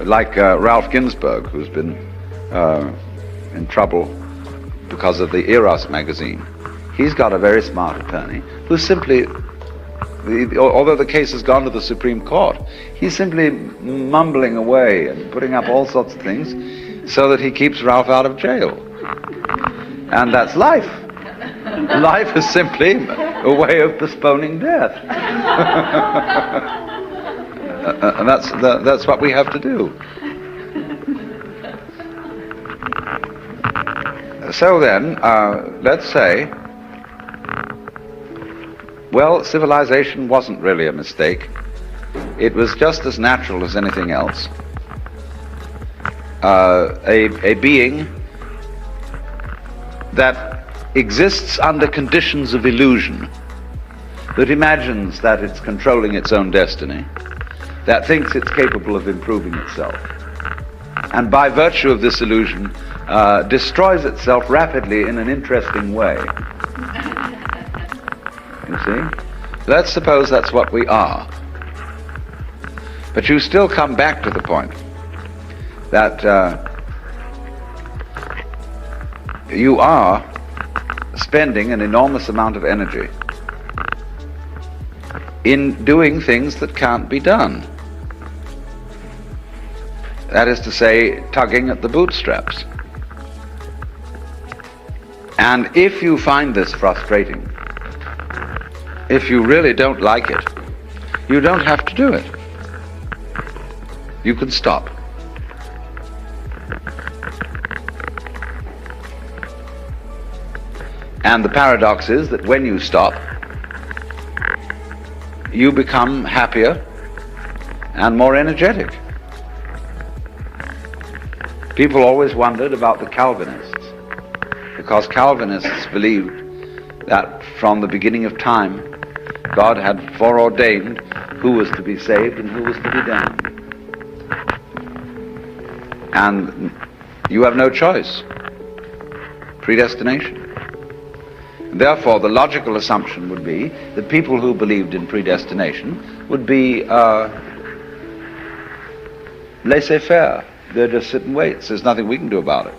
like Ralph Ginsburg, who's been in trouble because of the Eros magazine. He's got a very smart attorney who simply, although the case has gone to the Supreme Court, he's simply mumbling away and putting up all sorts of things so that he keeps Ralph out of jail. And that's life. Life is simply a way of postponing death. And that's what we have to do. So then, let's say, well, civilization wasn't really a mistake. It was just as natural as anything else. A being that exists under conditions of illusion, that imagines that it's controlling its own destiny, that thinks it's capable of improving itself, and by virtue of this illusion destroys itself rapidly in an interesting way. You see? Let's suppose that's what we are. But you still come back to the point that you are spending an enormous amount of energy in doing things that can't be done. That is to say, tugging at the bootstraps. And if you find this frustrating, if you really don't like it, you don't have to do it. You can stop. And the paradox is that when you stop, you become happier and more energetic. People always wondered about the Calvinists, because Calvinists believed that from the beginning of time, God had foreordained who was to be saved and who was to be damned. And you have no choice. Predestination. Therefore, the logical assumption would be that people who believed in predestination would be laissez-faire. They'll just sit and wait. There's nothing we can do about it.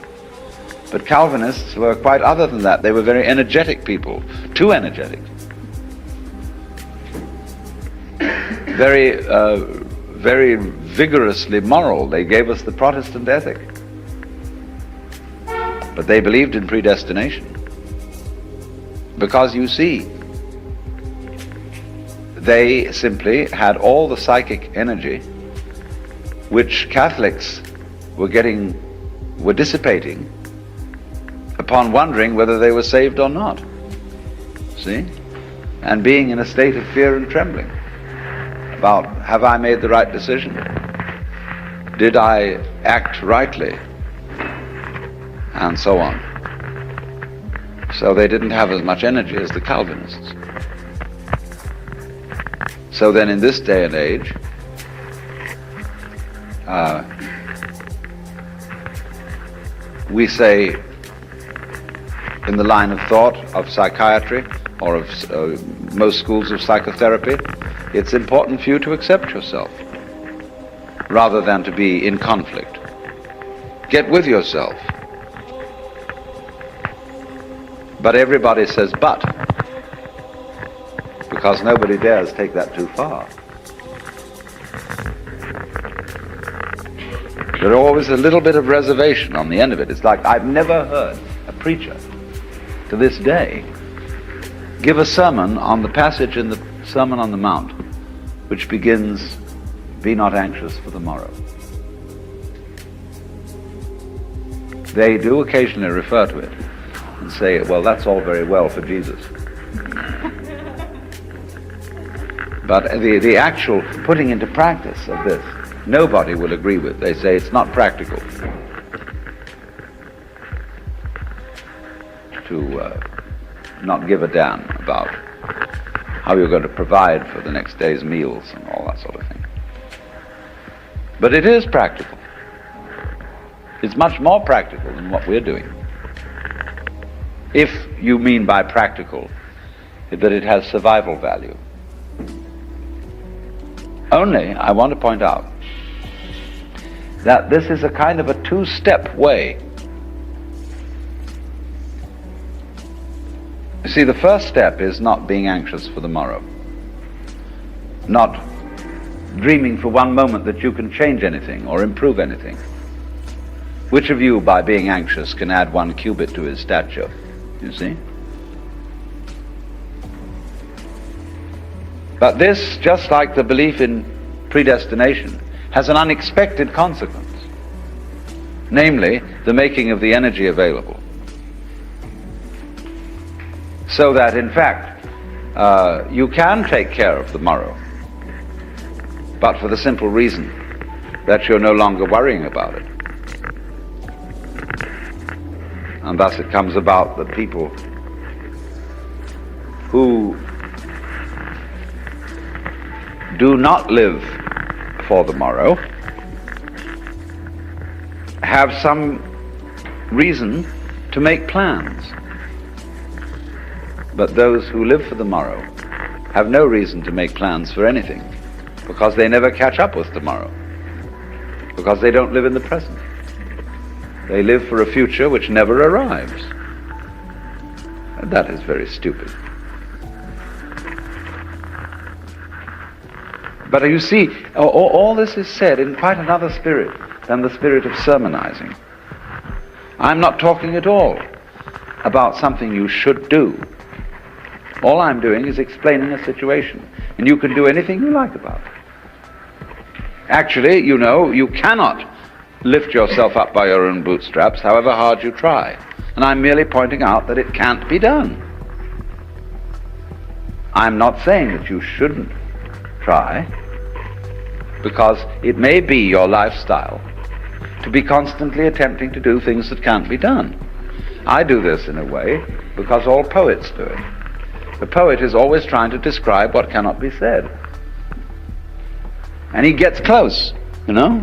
But Calvinists were quite other than that. They were very energetic people, too energetic. Very vigorously moral. They gave us the Protestant ethic. But they believed in predestination. Because you see, they simply had all the psychic energy which Catholics were dissipating upon wondering whether they were saved or not. See? And being in a state of fear and trembling about, have I made the right decision? Did I act rightly? And so on. So they didn't have as much energy as the Calvinists. So then in this day and age, we say, in the line of thought of psychiatry or of most schools of psychotherapy, it's important for you to accept yourself rather than to be in conflict. Get with yourself. But everybody says but, because nobody dares take that too far. There's always a little bit of reservation on the end of it. It's like, I've never heard a preacher to this day give a sermon on the passage in the Sermon on the Mount, which begins, "Be not anxious for the morrow." They do occasionally refer to it and say, well, that's all very well for Jesus. But the actual putting into practice of this, nobody will agree with. They say it's not practical to not give a damn about how you're going to provide for the next day's meals and all that sort of thing. But it is practical. It's much more practical than what we're doing. If you mean by practical that it has survival value. Only, I want to point out that this is a kind of a two-step way. You see, the first step is not being anxious for the morrow. Not dreaming for one moment that you can change anything or improve anything. Which of you, by being anxious, can add 1 cubit to his stature? You see? But this, just like the belief in predestination, has an unexpected consequence. Namely, the making of the energy available. So that, in fact, you can take care of the morrow, but for the simple reason that you're no longer worrying about it. And thus it comes about that people who do not live for the morrow have some reason to make plans. But those who live for the morrow have no reason to make plans for anything, because they never catch up with tomorrow, because they don't live in the present. They live for a future which never arrives. And that is very stupid. But you see, all this is said in quite another spirit than the spirit of sermonizing. I'm not talking at all about something you should do. All I'm doing is explaining a situation, and you can do anything you like about it. Actually, you know, you cannot lift yourself up by your own bootstraps, however hard you try. And I'm merely pointing out that it can't be done. I'm not saying that you shouldn't try, because it may be your lifestyle to be constantly attempting to do things that can't be done. I do this in a way because all poets do it. The poet is always trying to describe what cannot be said. And he gets close, you know.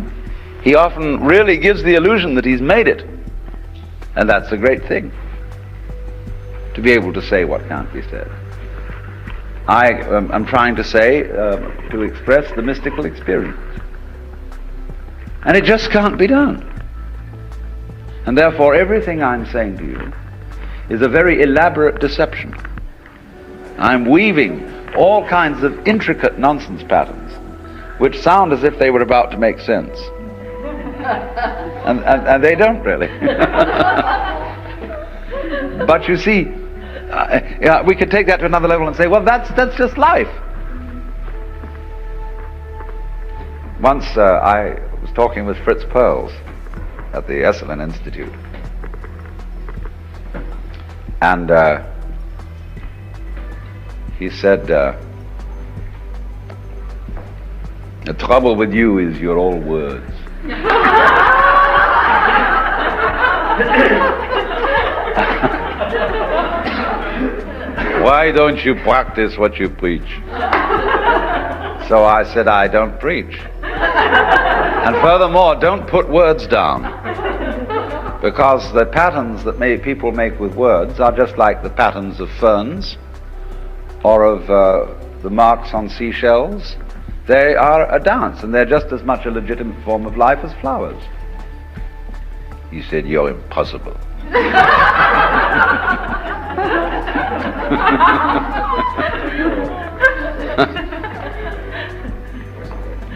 He often really gives the illusion that he's made it. And that's a great thing, to be able to say what can't be said. I am trying to say, to express the mystical experience. And it just can't be done. And therefore everything I'm saying to you is a very elaborate deception. I'm weaving all kinds of intricate nonsense patterns which sound as if they were about to make sense. And they don't really. But you see, we could take that to another level and say, well, that's just life. Once I was talking with Fritz Perls at the Esalen Institute, and he said, the trouble with you is you're all words. Why don't you practice what you preach? So I said, I don't preach. And furthermore, don't put words down. Because the patterns that people make with words are just like the patterns of ferns or of the marks on seashells. They are a dance, and they're just as much a legitimate form of life as flowers. He said, you're impossible.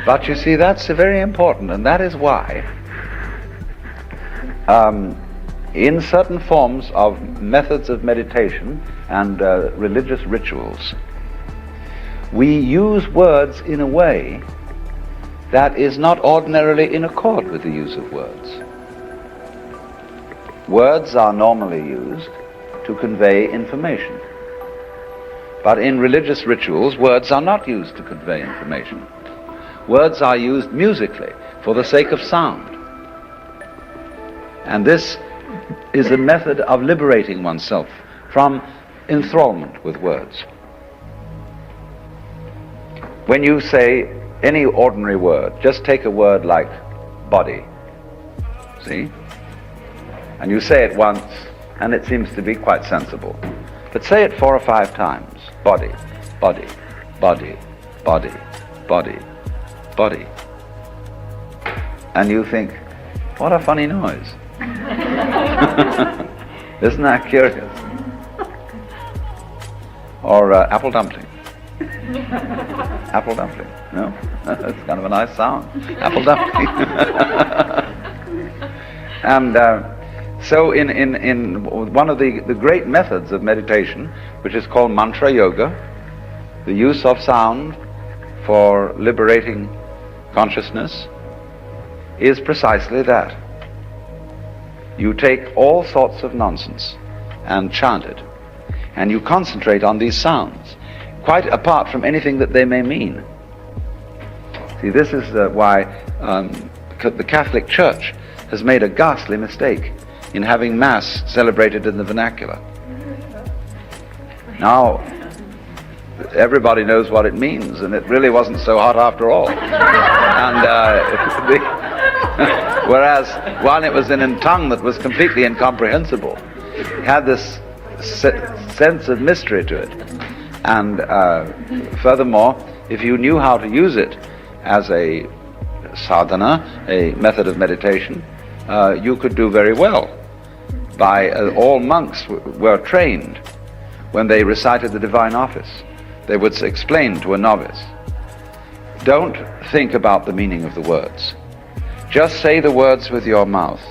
But you see, that's very important, and that is why in certain forms of methods of meditation and religious rituals, we use words in a way that is not ordinarily in accord with the use of words. Words are normally used to convey information. But in religious rituals, words are not used to convey information. Words are used musically for the sake of sound. And this is a method of liberating oneself from enthrallment with words. When you say any ordinary word, just take a word like body, see? And you say it once, and it seems to be quite sensible. But say it 4 or 5 times. Body, body, body, body, body, body. And you think, what a funny noise. Isn't that curious? Or apple dumpling. Apple dumpling, no? That's kind of a nice sound. Apple dumpling. And so in one of the great methods of meditation, which is called mantra yoga, the use of sound for liberating consciousness, is precisely that. You take all sorts of nonsense and chant it, and you concentrate on these sounds, quite apart from anything that they may mean. See, this is why the Catholic Church has made a ghastly mistake in having Mass celebrated in the vernacular. Now, everybody knows what it means, and it really wasn't so hot after all. And whereas when it was in a tongue that was completely incomprehensible, it had this sense of mystery to it. And furthermore, if you knew how to use it as a sadhana, a method of meditation, you could do very well. All monks were trained when they recited the divine office. They would explain to a novice, don't think about the meaning of the words. Just say the words with your mouth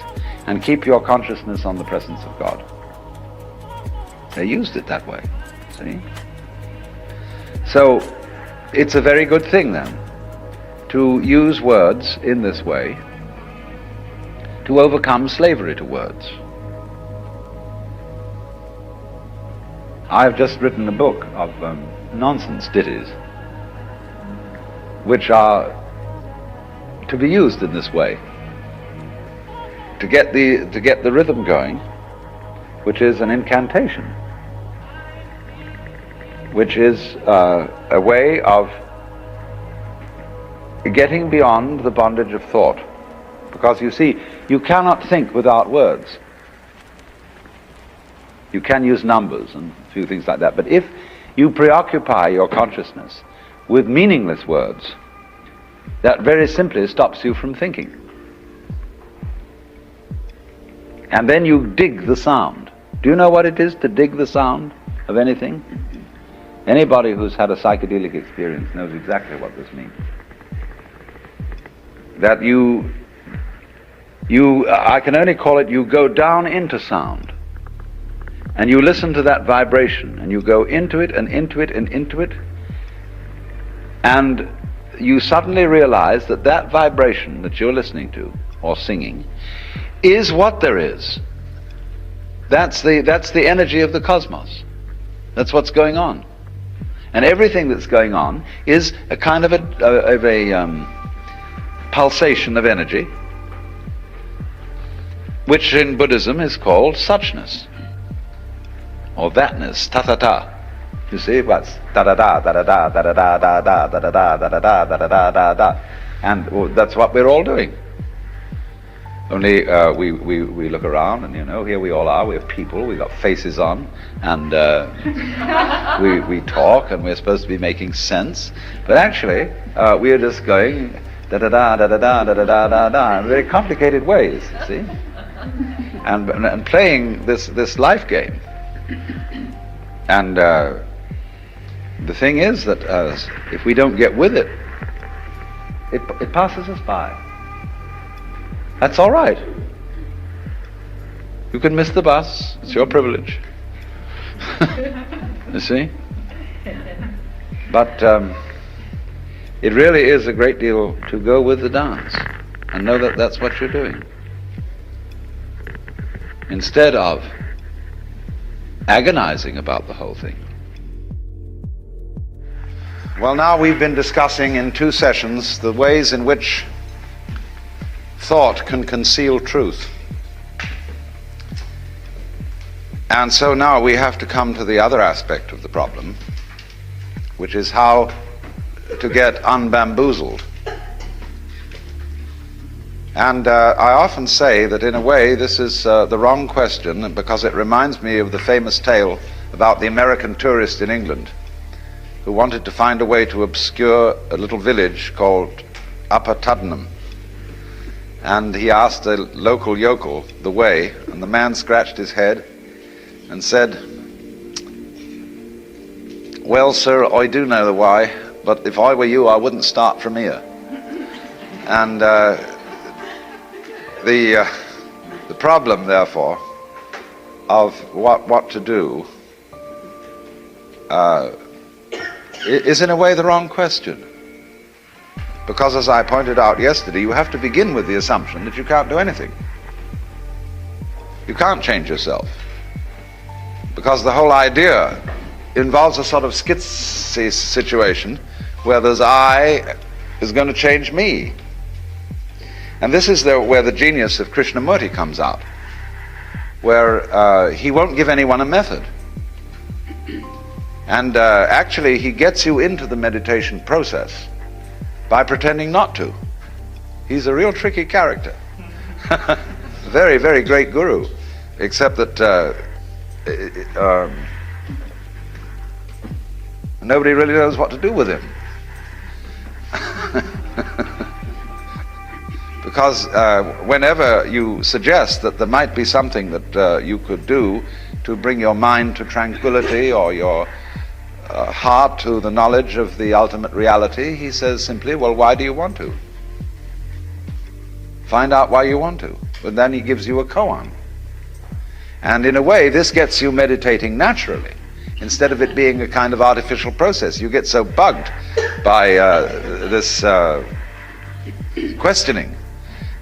and keep your consciousness on the presence of God. They used it that way, see? So it's a very good thing then to use words in this way to overcome slavery to words. I've just written a book of nonsense ditties, which are to be used in this way, to get the rhythm going, which is an incantation, which is a way of getting beyond the bondage of thought. Because you see, you cannot think without words. You can use numbers and a few things like that, but if you preoccupy your consciousness with meaningless words, that very simply stops you from thinking. And then you dig the sound. Do you know what it is to dig the sound of anything? Anybody who's had a psychedelic experience knows exactly what this means. That I can only call it, you go down into sound, and you listen to that vibration, and you go into it and into it and into it, and you suddenly realize that that vibration that you're listening to or singing is what there is. That's the energy of the cosmos. That's what's going on. And everything that's going on is a kind of a pulsation of energy, which in Buddhism is called suchness, or thatness, ta-ta-ta. You see, what's da-da-da, da-da-da, da-da-da, da-da-da, da-da-da, da-da-da, da-da-da, da-da, and that's what we're all doing. Only we look around, and here we all are. We're people. We've got faces on, and we talk, and we're supposed to be making sense. But actually, we are just going da da da da da da da da da da in very complicated ways. You see, and playing this life game. And the thing is that if we don't get with it, it passes us by. That's all right. You can miss the bus. It's your privilege. You see? But it really is a great deal to go with the dance and know that that's what you're doing, instead of agonizing about the whole thing. Well, now we've been discussing in 2 sessions the ways in which thought can conceal truth. And so now we have to come to the other aspect of the problem, which is how to get unbamboozled. And I often say that in a way this is the wrong question, because it reminds me of the famous tale about the American tourist in England who wanted to find a way to obscure a little village called Upper Tuddenham. And he asked a local yokel the way, and the man scratched his head and said, "Well, sir, I do know the why, but if I were you, I wouldn't start from here." And the problem, therefore, of what to do is in a way the wrong question. Because, as I pointed out yesterday, you have to begin with the assumption that you can't do anything. You can't change yourself. Because the whole idea involves a sort of schizophrenic situation where there's I is going to change me. And this is where the genius of Krishnamurti comes out, where he won't give anyone a method. And actually he gets you into the meditation process by pretending not to. He's a real tricky character. Very, very great guru, except that nobody really knows what to do with him. Because whenever you suggest that there might be something that you could do to bring your mind to tranquility, or your heart to the knowledge of the ultimate reality, he says simply, "Well, why do you want to? Find out why you want to." But then he gives you a koan. And in a way, this gets you meditating naturally, instead of it being a kind of artificial process. You get so bugged by this questioning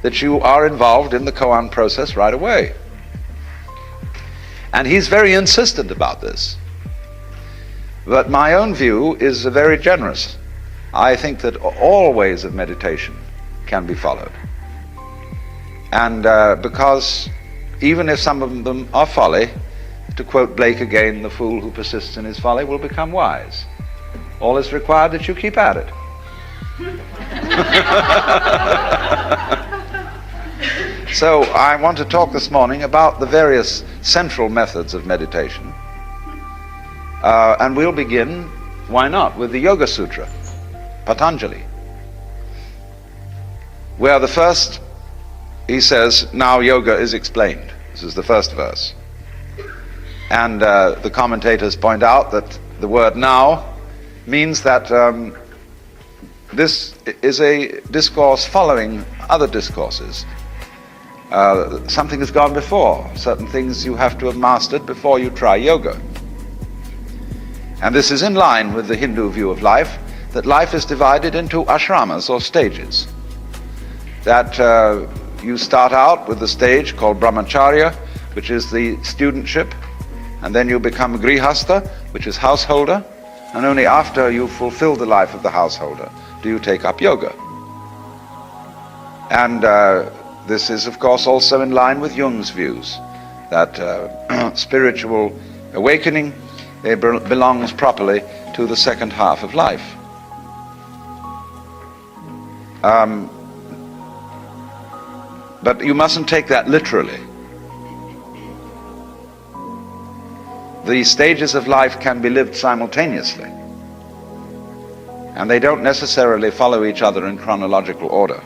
that you are involved in the koan process right away. And he's very insistent about this. But my own view is a very generous I think that all ways of meditation can be followed. And because even if some of them are folly, to quote Blake again, the fool who persists in his folly will become wise. All is required that you keep at it. So I want to talk this morning about the various central methods of meditation. And we'll begin, why not, with the Yoga Sutra, Patanjali, where the first, he says, now yoga is explained. This is the first verse. And the commentators point out that the word now means that this is a discourse following other discourses. Something has gone before. Certain things you have to have mastered before you try yoga. And this is in line with the Hindu view of life, that life is divided into ashramas, or stages. That you start out with the stage called brahmacharya, which is the studentship, and then you become grihastha, which is householder, and only after you fulfill the life of the householder do you take up yoga. And this is, of course, also in line with Jung's views, that spiritual awakening belongs properly to the second half of life. But you mustn't take that literally. The stages of life can be lived simultaneously, and they don't necessarily follow each other in chronological order.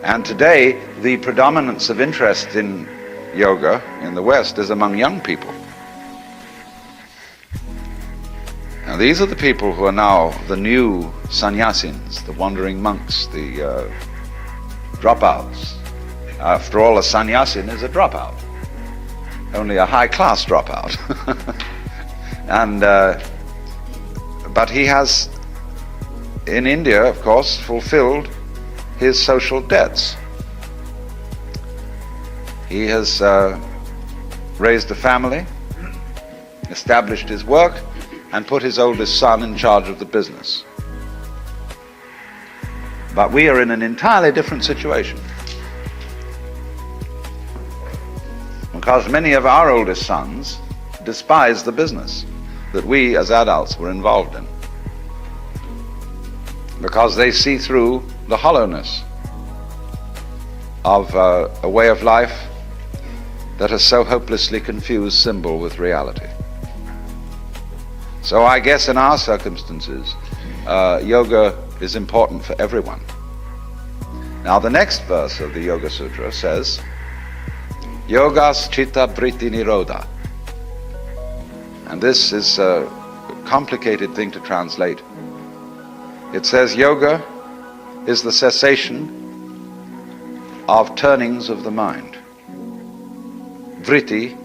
And today, the predominance of interest in yoga in the West is among young people. Now, these are the people who are now the new sannyasins, the wandering monks, the dropouts. After all, a sannyasin is a dropout, only a high-class dropout. And but he has, in India, of course, fulfilled his social debts. He has raised a family, established his work, and put his oldest son in charge of the business. But we are in an entirely different situation, because many of our oldest sons despise the business that we as adults were involved in, because they see through the hollowness of a way of life that has so hopelessly confused symbol with reality. So I guess in our circumstances, yoga is important for everyone. Now the next verse of the Yoga Sutra says, Yogas Chitta Vritti Nirodha. And this is a complicated thing to translate. It says yoga is the cessation of turnings of the mind. Vritti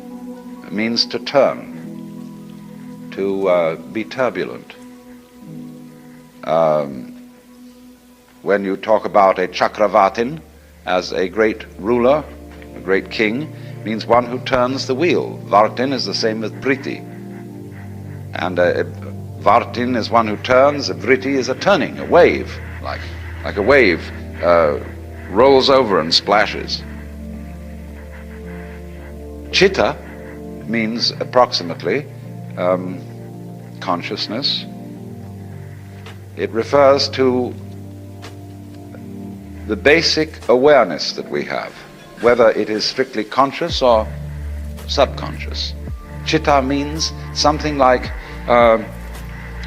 means to turn, to be turbulent. When you talk about a Chakravartin as a great ruler, a great king, means one who turns the wheel. Vartin is the same as Vritti. And Vartin is one who turns, a Vritti is a turning, a wave, like a wave rolls over and splashes. Chitta means approximately consciousness. It refers to the basic awareness that we have, whether it is strictly conscious or subconscious. Chitta means something like,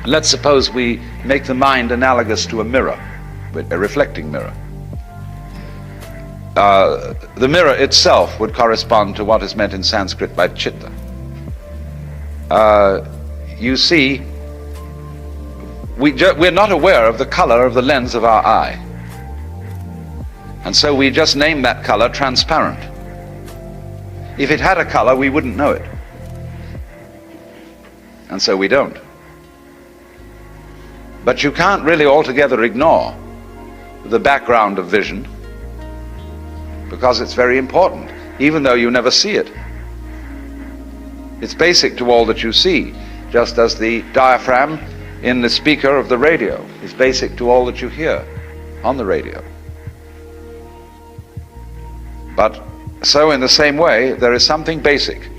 let's suppose we make the mind analogous to a mirror, a reflecting mirror. The mirror itself would correspond to what is meant in Sanskrit by chitta. You see, we're not aware of the color of the lens of our eye. And so we just name that color transparent. If it had a color, we wouldn't know it. And so we don't. But you can't really altogether ignore the background of vision, because it's very important, even though you never see it. It's basic to all that you see, just as the diaphragm in the speaker of the radio is basic to all that you hear on the radio. But so in the same way, there is something basic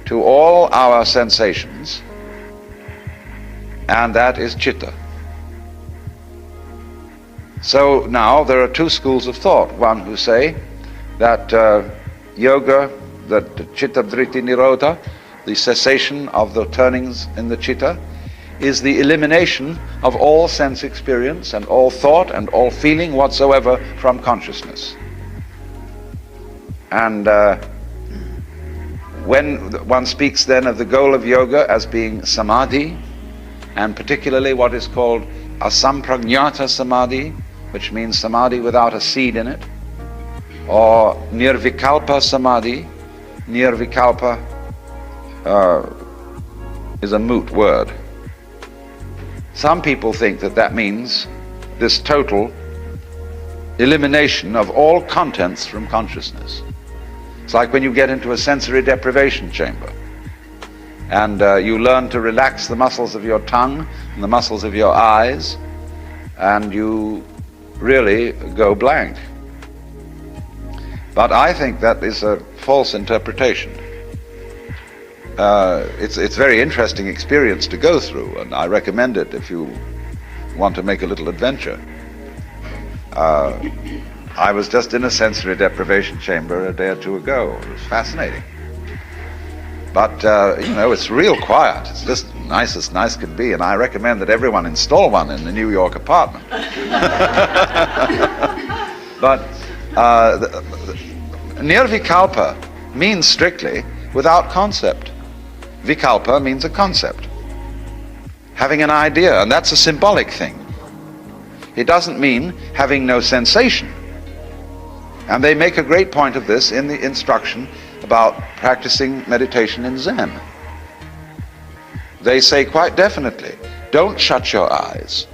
to all our sensations, and that is chitta. So now there are two schools of thought. One who say that yoga, that chitta vritti nirodha, the cessation of the turnings in the chitta, is the elimination of all sense experience and all thought and all feeling whatsoever from consciousness. And when one speaks then of the goal of yoga as being samadhi, and particularly what is called asampragnata samadhi, which means samadhi without a seed in it, or nirvikalpa samadhi. Nirvikalpa is a moot word. Some people think that that means this total elimination of all contents from consciousness. It's like when you get into a sensory deprivation chamber and you learn to relax the muscles of your tongue and the muscles of your eyes, and you really go blank. But I think that is a false interpretation. It's a very interesting experience to go through, and I recommend it if you want to make a little adventure. I was just in a sensory deprivation chamber a day or two ago. It was fascinating. But, it's real quiet. It's just nice as nice can be, and I recommend that everyone install one in the New York apartment. But nirvikalpa means strictly without concept. Vikalpa means a concept, having an idea, and that's a symbolic thing. It doesn't mean having no sensation. And they make a great point of this in the instruction about practicing meditation in Zen. They say quite definitely, don't shut your eyes,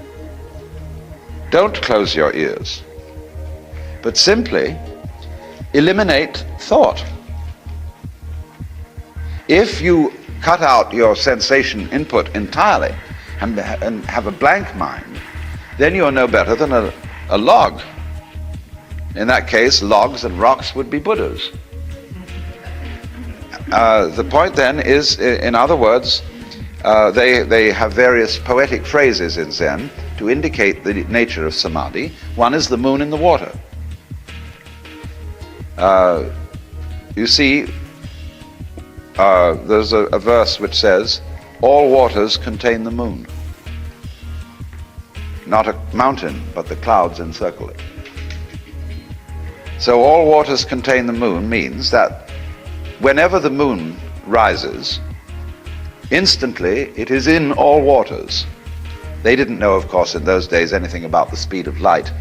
don't close your ears, but simply eliminate thought. If you cut out your sensation input entirely and have a blank mind, then you're no better than a log. In that case, logs and rocks would be Buddhas. The point then is, in other words, they have various poetic phrases in Zen to indicate the nature of samadhi. One is the moon in the water. You see, there's a verse which says, all waters contain the moon. Not a mountain, but the clouds encircle it. So all waters contain the moon means that whenever the moon rises, instantly it is in all waters. They didn't know, of course, in those days anything about the speed of light.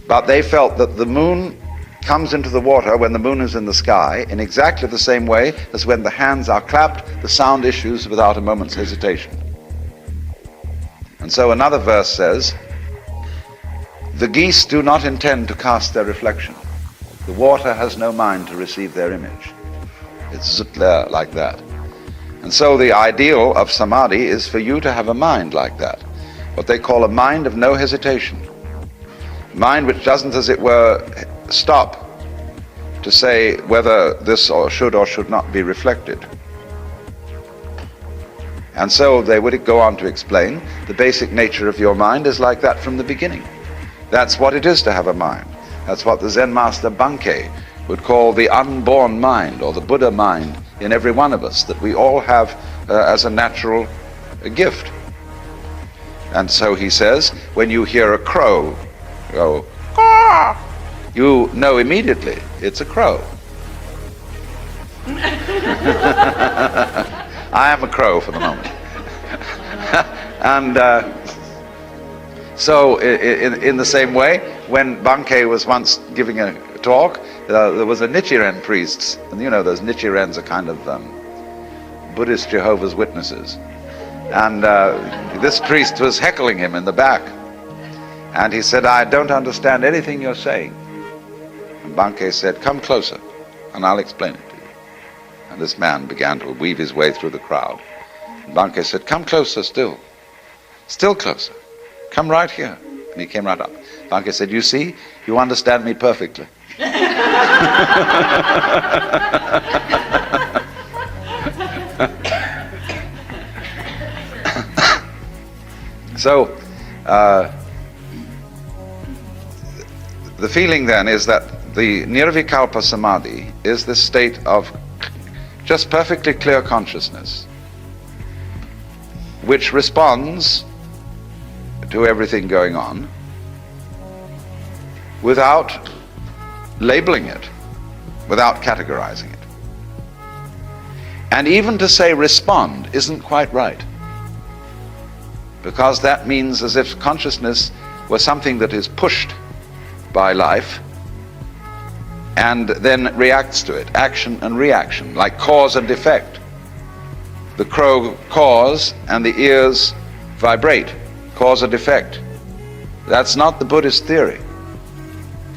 But they felt that the moon comes into the water when the moon is in the sky in exactly the same way as when the hands are clapped, the sound issues without a moment's hesitation. And so another verse says, the geese do not intend to cast their reflection. The water has no mind to receive their image. It's zut there like that. And so the ideal of samadhi is for you to have a mind like that, what they call a mind of no hesitation. Mind which doesn't, as it were, stop to say whether this or should not be reflected. And so they would go on to explain the basic nature of your mind is like that from the beginning. That's what it is to have a mind. That's what the Zen master Bankei would call the unborn mind, or the Buddha mind in every one of us, that we all have as a natural gift. And so he says, when you hear a crow go, "Caw," you know immediately it's a crow. I am a crow for the moment. And so in the same way, when Bankei was once giving a talk, there was a Nichiren priest, and you know those Nichirens are kind of Buddhist Jehovah's Witnesses. And this priest was heckling him in the back. And he said, I don't understand anything you're saying. And Bankei said, come closer, and I'll explain it to you. And this man began to weave his way through the crowd. Bankei said, come closer still. Still closer. Come right here. And he came right up. Bankei said, you see, you understand me perfectly. So, the feeling then is that the Nirvikalpa Samadhi is this state of just perfectly clear consciousness, which responds to everything going on without labeling it, without categorizing it. And even to say respond isn't quite right, because that means as if consciousness was something that is pushed by life and then reacts to it, action and reaction, like cause and effect. The crow caws and the ears vibrate, cause and effect. That's not the Buddhist theory.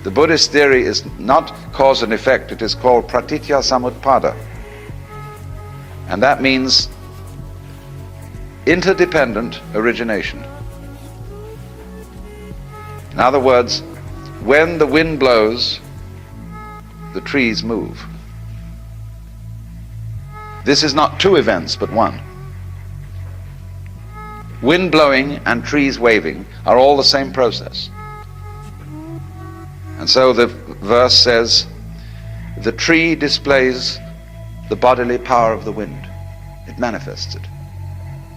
The Buddhist theory is not cause and effect, it is called pratitya samutpada. And that means interdependent origination. In other words, when the wind blows, the trees move. This is not two events, but one. Wind blowing and trees waving are all the same process. And so the verse says, the tree displays the bodily power of the wind. It manifests it.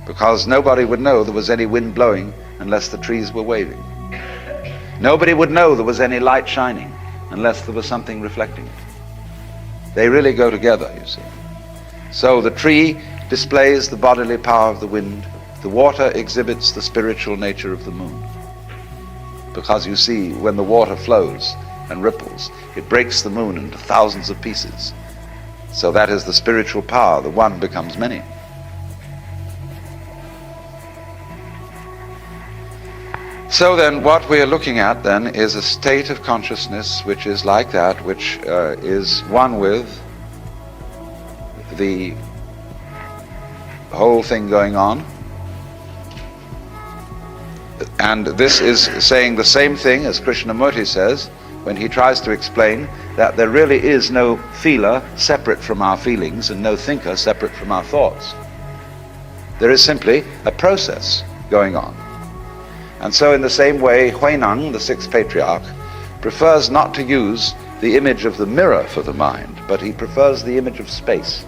Because nobody would know there was any wind blowing unless the trees were waving. Nobody would know there was any light shining unless there was something reflecting it. They really go together, you see. So the tree displays the bodily power of the wind. The water exhibits the spiritual nature of the moon. Because you see, when the water flows and ripples, it breaks the moon into thousands of pieces. So that is the spiritual power. The one becomes many. So then what we are looking at then is a state of consciousness which is like that, which is one with the whole thing going on. And this is saying the same thing as Krishnamurti says when he tries to explain that there really is no feeler separate from our feelings and no thinker separate from our thoughts. There is simply a process going on. And so in the same way, Huineng, the sixth patriarch, prefers not to use the image of the mirror for the mind, but he prefers the image of space.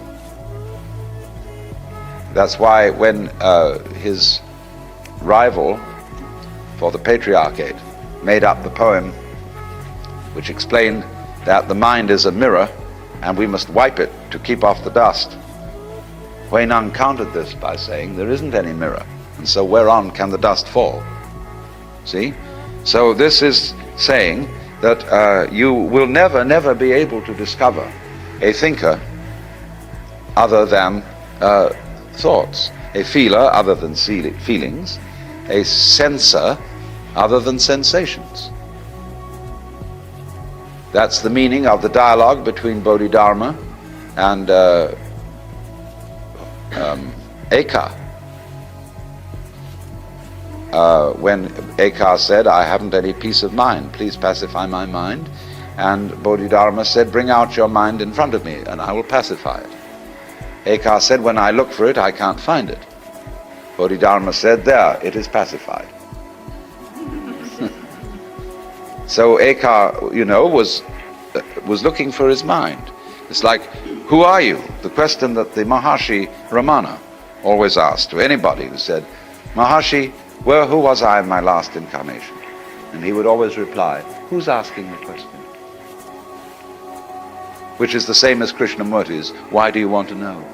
That's why when his rival for the patriarchate made up the poem which explained that the mind is a mirror and we must wipe it to keep off the dust, Huineng countered this by saying there isn't any mirror, and so whereon can the dust fall? See? So this is saying that you will never be able to discover a thinker other than thoughts, a feeler other than feelings, a sensor other than sensations. That's the meaning of the dialogue between Bodhidharma and Eka. When Eka said, I haven't any peace of mind, please pacify my mind. And Bodhidharma said, bring out your mind in front of me and I will pacify it. Eka said, when I look for it, I can't find it. Bodhidharma said, there, it is pacified. So Eka, was looking for his mind. It's like, who are you? The question that the Maharshi Ramana always asked to anybody who said, Maharshi, who was I in my last incarnation? And he would always reply, who's asking the question? Which is the same as Krishnamurti's, why do you want to know?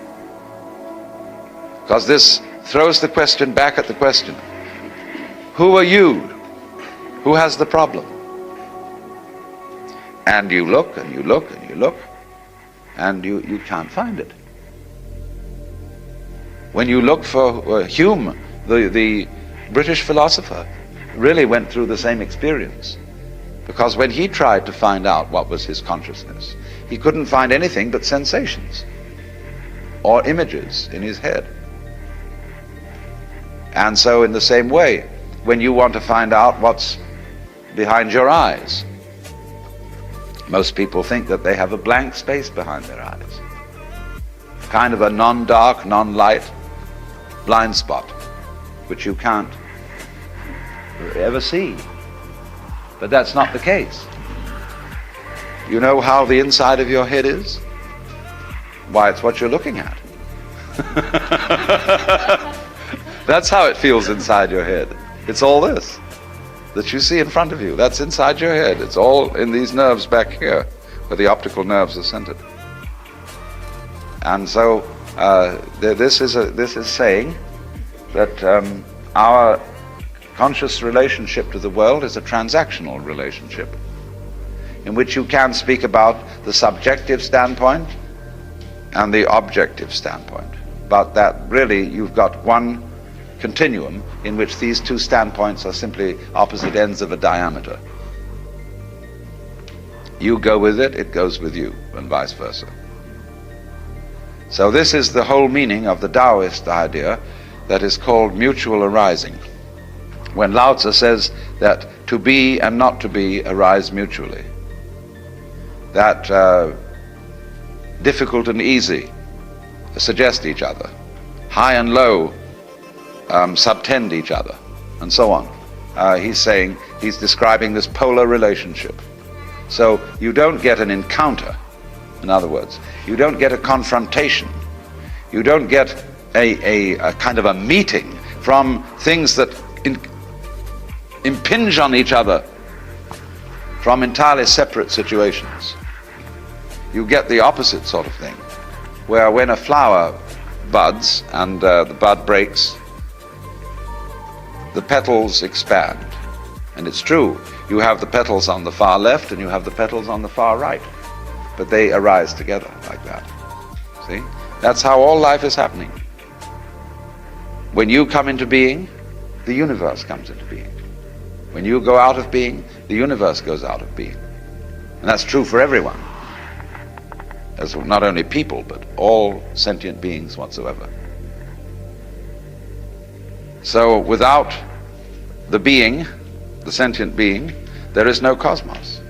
Because this throws the question back at the question. Who are you? Who has the problem? And you look and you look and you look and you can't find it. When you look for Hume, the British philosopher, really went through the same experience. Because when he tried to find out what was his consciousness, he couldn't find anything but sensations or images in his head. And so in the same way, when you want to find out what's behind your eyes, most people think that they have a blank space behind their eyes, kind of a non-dark, non-light blind spot, which you can't ever see. But that's not the case. You know how the inside of your head is? Why, it's what you're looking at. That's how it feels inside your head. It's all this that you see in front of you. That's inside your head. It's all in these nerves back here, where the optical nerves are centered. And so this is saying that our conscious relationship to the world is a transactional relationship, in which you can speak about the subjective standpoint and the objective standpoint, but that really you've got one continuum in which these two standpoints are simply opposite ends of a diameter. You go with it, it goes with you, and vice versa. So this is the whole meaning of the Taoist idea that is called mutual arising. When Lao Tzu says that to be and not to be arise mutually, that difficult and easy suggest each other, high and low subtend each other, and so on. He's describing this polar relationship. So you don't get an encounter, in other words, you don't get a confrontation, you don't get a kind of a meeting from things that impinge on each other from entirely separate situations. You get the opposite sort of thing, where when a flower buds and the bud breaks, the petals expand. And it's true, you have the petals on the far left and you have the petals on the far right, but they arise together like that. See? That's how all life is happening. When you come into being, the universe comes into being. When you go out of being, the universe goes out of being. And that's true for everyone. As not only people, but all sentient beings whatsoever. So without the being, the sentient being, there is no cosmos.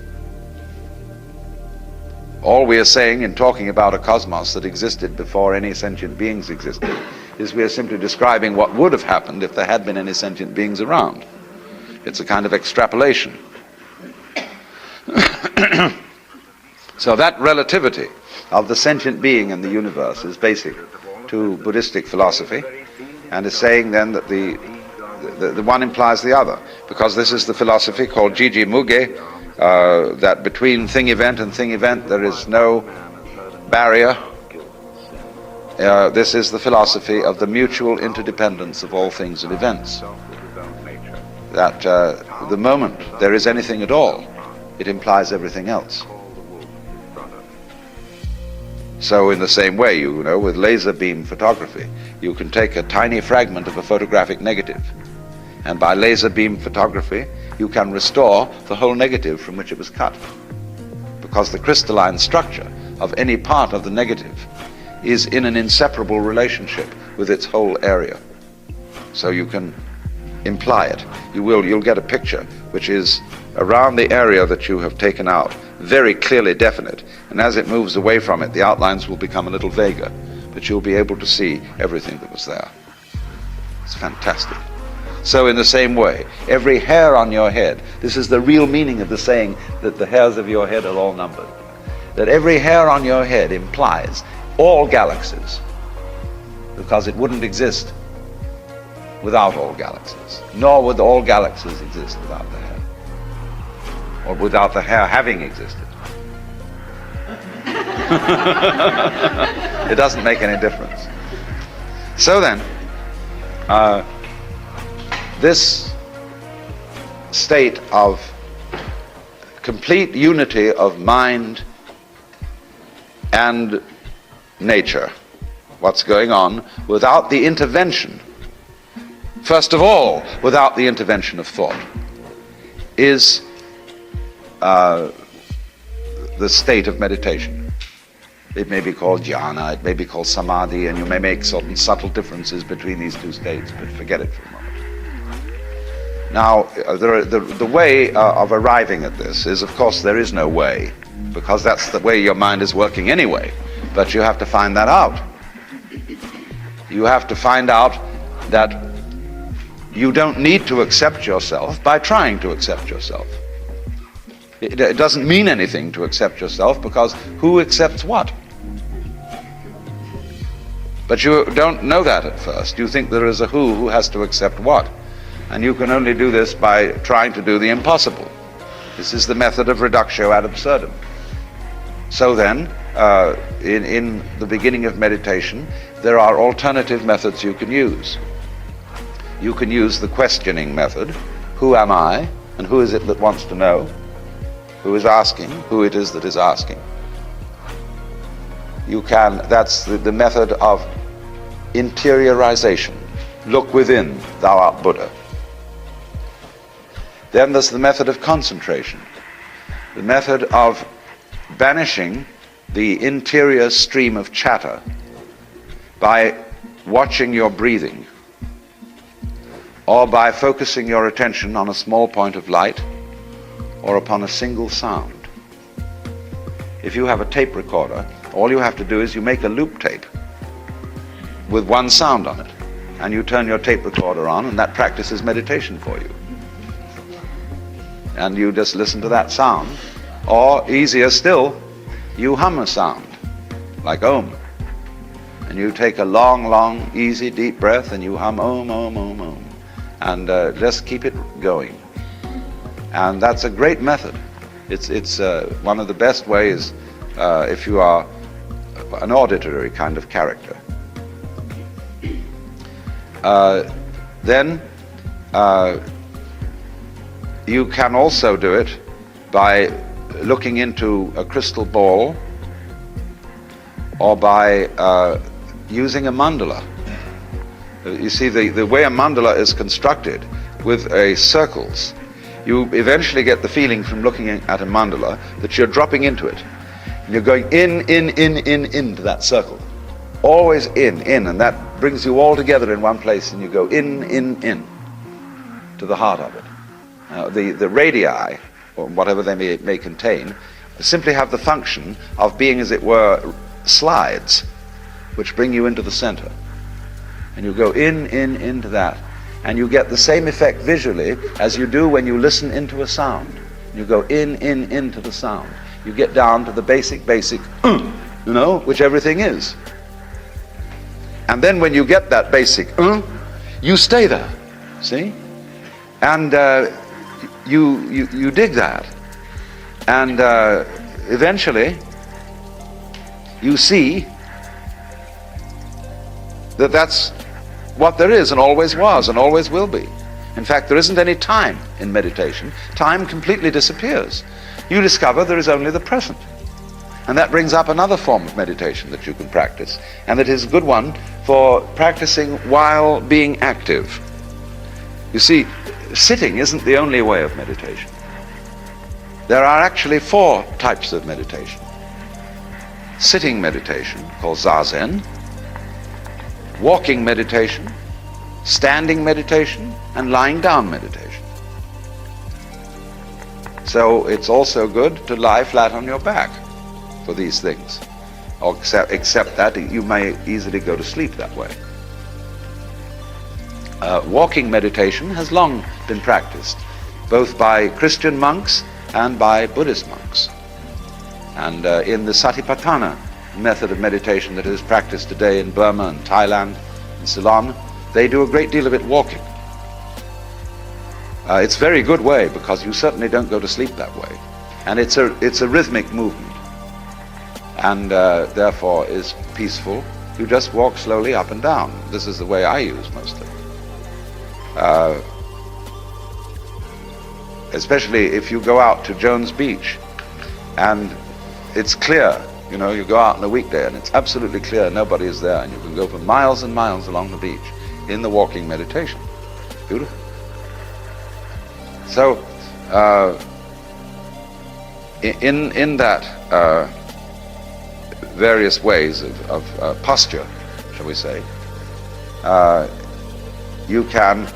All we are saying in talking about a cosmos that existed before any sentient beings existed is we are simply describing what would have happened if there had been any sentient beings around. It's a kind of extrapolation. So that relativity of the sentient being in the universe is basic to Buddhistic philosophy, and is saying then that the one implies the other, because this is the philosophy called Jiji Muge, that between thing event and thing event there is no barrier. This is the philosophy of the mutual interdependence of all things and events. That the moment there is anything at all, it implies everything else. So in the same way, you know, with laser beam photography, you can take a tiny fragment of a photographic negative, and by laser beam photography, you can restore the whole negative from which it was cut, because the crystalline structure of any part of the negative is in an inseparable relationship with its whole area. So you can imply it. You'll get a picture which is around the area that you have taken out, very clearly definite, and as it moves away from it, the outlines will become a little vaguer, but you'll be able to see everything that was there. It's fantastic. So in the same way, every hair on your head, this is the real meaning of the saying that the hairs of your head are all numbered, that every hair on your head implies all galaxies, because it wouldn't exist without all galaxies, nor would all galaxies exist without the hair, or without the hair having existed. It doesn't make any difference. So then, this state of complete unity of mind and nature, what's going on, without the intervention, first of all, without the intervention of thought, is the state of meditation. It may be called jhana, it may be called samadhi, and you may make certain subtle differences between these two states, but forget it for a moment. Now, the way of arriving at this is, of course, there is no way, because that's the way your mind is working anyway. But you have to find that out. You have to find out that you don't need to accept yourself by trying to accept yourself. It doesn't mean anything to accept yourself, because who accepts what? But you don't know that at first. You think there is a who has to accept what. And you can only do this by trying to do the impossible. This is the method of reductio ad absurdum. So then, in the beginning of meditation, there are alternative methods you can use. You can use the questioning method. Who am I? And who is it that wants to know? Who is asking? Who it is that is asking? That's the method of interiorization. Look within, thou art Buddha. Then there's the method of concentration. The method of banishing the interior stream of chatter by watching your breathing, or by focusing your attention on a small point of light or upon a single sound. If you have a tape recorder, all you have to do is you make a loop tape with one sound on it, and you turn your tape recorder on, and that practices meditation for you. And you just listen to that sound. Or, easier still, you hum a sound, like Om. And you take a long, easy, deep breath, and you hum Om, Om, Om, Om. And just keep it going. And that's a great method. It's one of the best ways if you are an auditory kind of character. Then you can also do it by looking into a crystal ball, or by using a mandala. You see, the way a mandala is constructed with circles, you eventually get the feeling from looking at a mandala that you're dropping into it. And you're going into that circle. Always in, and that brings you all together in one place, and you go in to the heart of it. Now, the radii, or whatever they may contain, simply have the function of being, as it were, slides, which bring you into the center. And you go into that, and you get the same effect visually as you do when you listen into a sound. You go into the sound. You get down to the basic, which everything is. And then when you get that basic, you stay there, see? And you dig that. And eventually, you see that that's what there is, and always was, and always will be. In fact, there isn't any time in meditation. Time completely disappears. You discover there is only the present. And that brings up another form of meditation that you can practice, and that is a good one for practicing while being active. You see, sitting isn't the only way of meditation. There are actually 4 types of meditation. Sitting meditation, called Zazen, walking meditation, standing meditation, and lying down meditation. So it's also good to lie flat on your back for these things, except that you may easily go to sleep that way. Walking meditation has long been practiced, both by Christian monks and by Buddhist monks. And in the Satipatthana method of meditation that is practiced today in Burma and Thailand and Ceylon, they do a great deal of it walking. It's a very good way, because you certainly don't go to sleep that way. And it's a rhythmic movement, and therefore is peaceful. You just walk slowly up and down. This is the way I use mostly. Especially if you go out to Jones Beach and it's clear, you go out on a weekday and it's absolutely clear, nobody is there, and you can go for miles and miles along the beach in the walking meditation. Beautiful. So, in that various ways of posture, shall we say, you can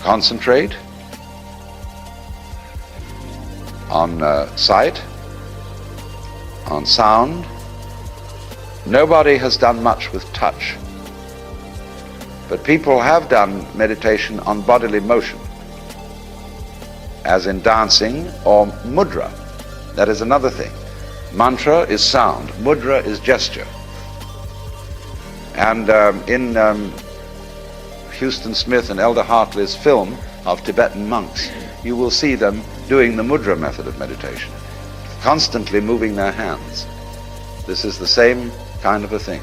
concentrate on sight, on sound. Nobody has done much with touch, but people have done meditation on bodily motion, as in dancing or mudra. That is another thing. Mantra is sound, mudra is gesture. And in Houston Smith and Elder Hartley's film of Tibetan monks, you will see them doing the mudra method of meditation, constantly moving their hands. This is the same kind of a thing.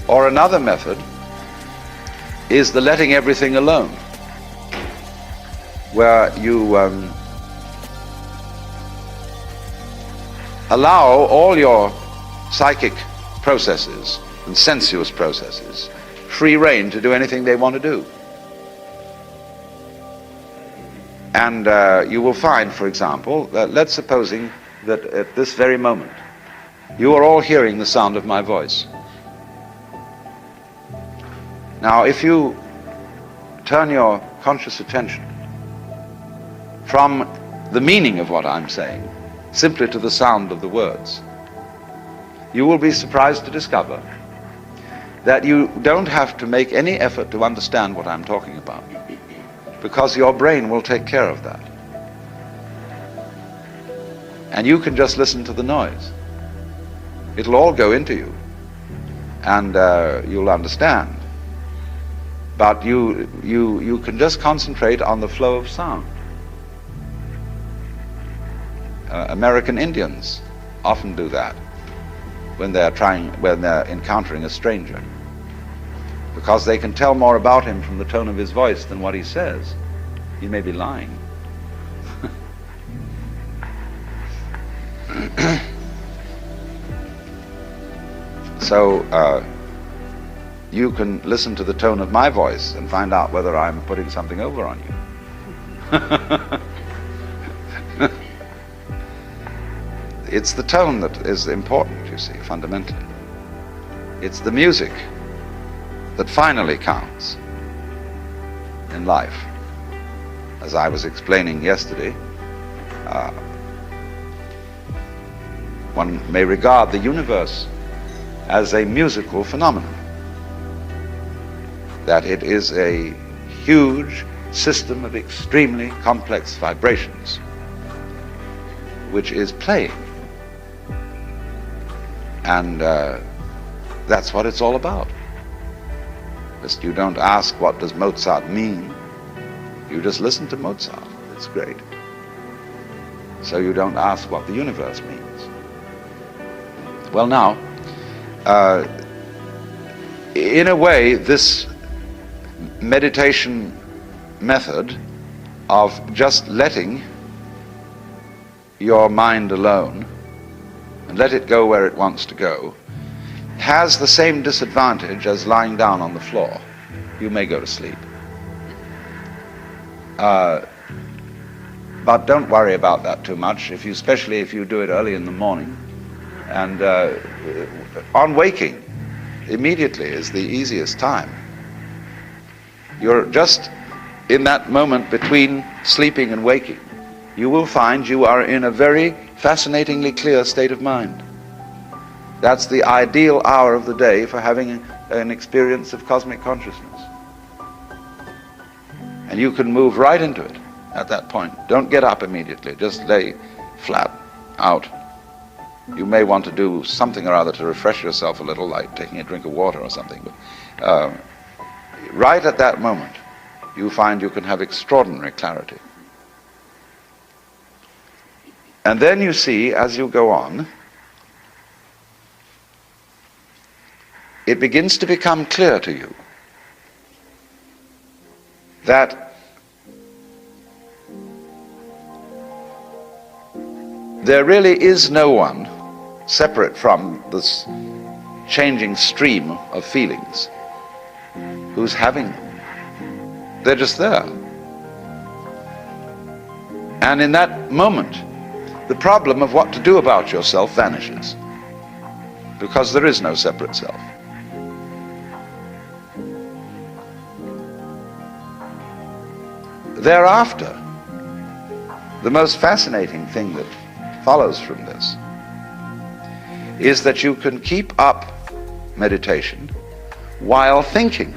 Or another method is the letting everything alone, where you allow all your psychic processes and sensuous processes free rein to do anything they want to do. And you will find, for example, that let's supposing that at this very moment you are all hearing the sound of my voice. Now, if you turn your conscious attention from the meaning of what I'm saying simply to the sound of the words, you will be surprised to discover that you don't have to make any effort to understand what I'm talking about, because your brain will take care of that. And you can just listen to the noise. It'll all go into you, and you'll understand. But you can just concentrate on the flow of sound. American Indians often do that when they're encountering a stranger, because they can tell more about him from the tone of his voice than what he says. He may be lying. So you can listen to the tone of my voice and find out whether I'm putting something over on you. It's the tone that is important, you see, fundamentally. It's the music that finally counts in life. As I was explaining yesterday, one may regard the universe as a musical phenomenon, that it is a huge system of extremely complex vibrations which is playing. And that's what it's all about. Just you don't ask, what does Mozart mean? You just listen to Mozart. It's great. So you don't ask what the universe means. Well, now, in a way, this meditation method of just letting your mind alone and let it go where it wants to go has the same disadvantage as lying down on the floor. You may go to sleep. But don't worry about that too much, especially if you do it early in the morning. And on waking, immediately is the easiest time. You're just in that moment between sleeping and waking. You will find you are in a very fascinatingly clear state of mind. That's the ideal hour of the day for having an experience of cosmic consciousness. And you can move right into it at that point. Don't get up immediately. Just lay flat out. You may want to do something or other to refresh yourself a little, like taking a drink of water or something. But right at that moment, you find you can have extraordinary clarity. And then you see, as you go on, it begins to become clear to you that there really is no one separate from this changing stream of feelings who's having them. They're just there. And in that moment, the problem of what to do about yourself vanishes, because there is no separate self. Thereafter, the most fascinating thing that follows from this is that you can keep up meditation while thinking.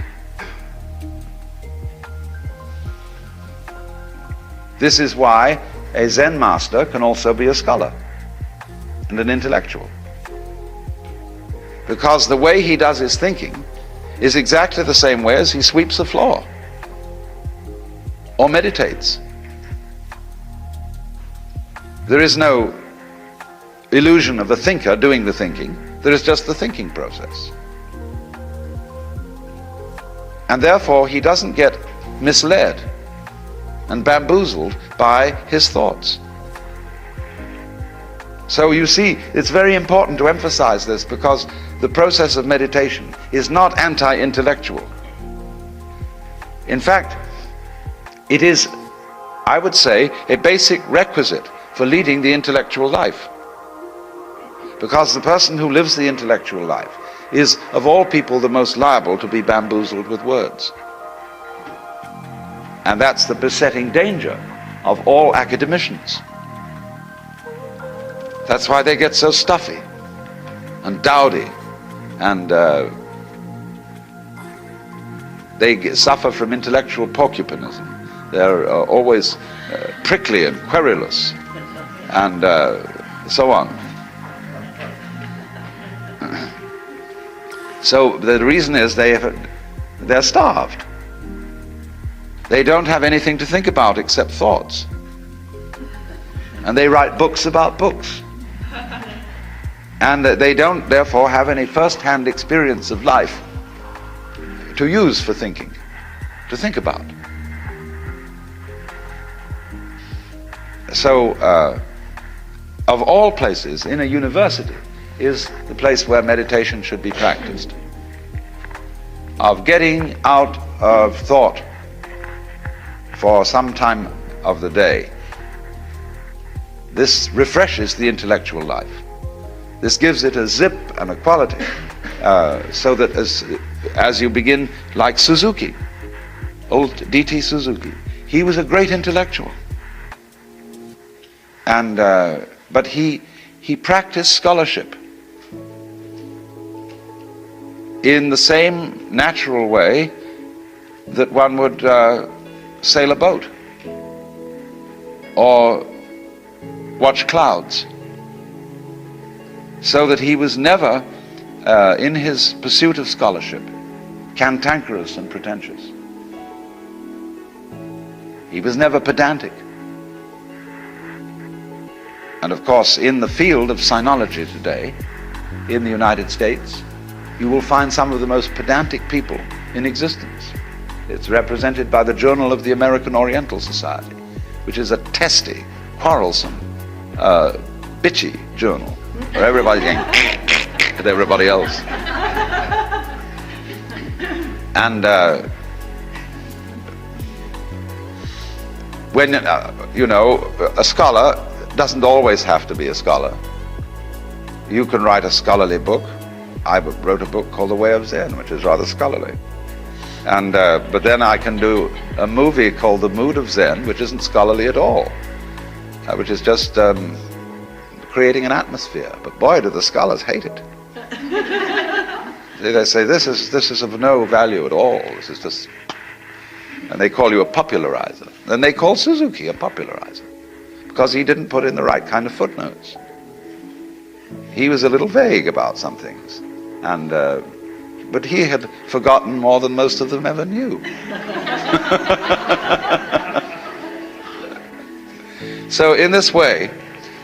This is why a Zen master can also be a scholar and an intellectual. Because the way he does his thinking is exactly the same way as he sweeps the floor or meditates. There is no illusion of a thinker doing the thinking. There is just the thinking process. And therefore he doesn't get misled and bamboozled by his thoughts. So you see, it's very important to emphasize this, because the process of meditation is not anti-intellectual. In fact, it is, I would say, a basic requisite for leading the intellectual life. Because the person who lives the intellectual life is, of all people, the most liable to be bamboozled with words. And that's the besetting danger of all academicians. That's why they get so stuffy and dowdy, and they suffer from intellectual porcupinism. They're always prickly and querulous, and so on. So the reason is they're starved. They don't have anything to think about except thoughts. And they write books about books. And they don't therefore have any first-hand experience of life to use for thinking, to think about. So, of all places, in a university is the place where meditation should be practiced. Of getting out of thought for some time of the day. This refreshes the intellectual life. This gives it a zip and a quality, so that as you begin, like Suzuki, old D.T. Suzuki, he was a great intellectual. And but he practiced scholarship in the same natural way that one would sail a boat or watch clouds, so that he was never, in his pursuit of scholarship, cantankerous and pretentious. He was never pedantic. And of course, in the field of sinology today, in the United States, you will find some of the most pedantic people in existence. It's represented by the Journal of the American Oriental Society, which is a testy, quarrelsome, bitchy journal, where everybody's going at everybody else. And when, a scholar doesn't always have to be a scholar. You can write a scholarly book. I wrote a book called The Way of Zen, which is rather scholarly. And but then I can do a movie called The Mood of Zen, which isn't scholarly at all, which is just creating an atmosphere. But boy, do the scholars hate it. They say this is of no value at all. This is just, and they call you a popularizer. And they call Suzuki a popularizer because he didn't put in the right kind of footnotes. He was a little vague about some things, and but he had forgotten more than most of them ever knew. So in this way,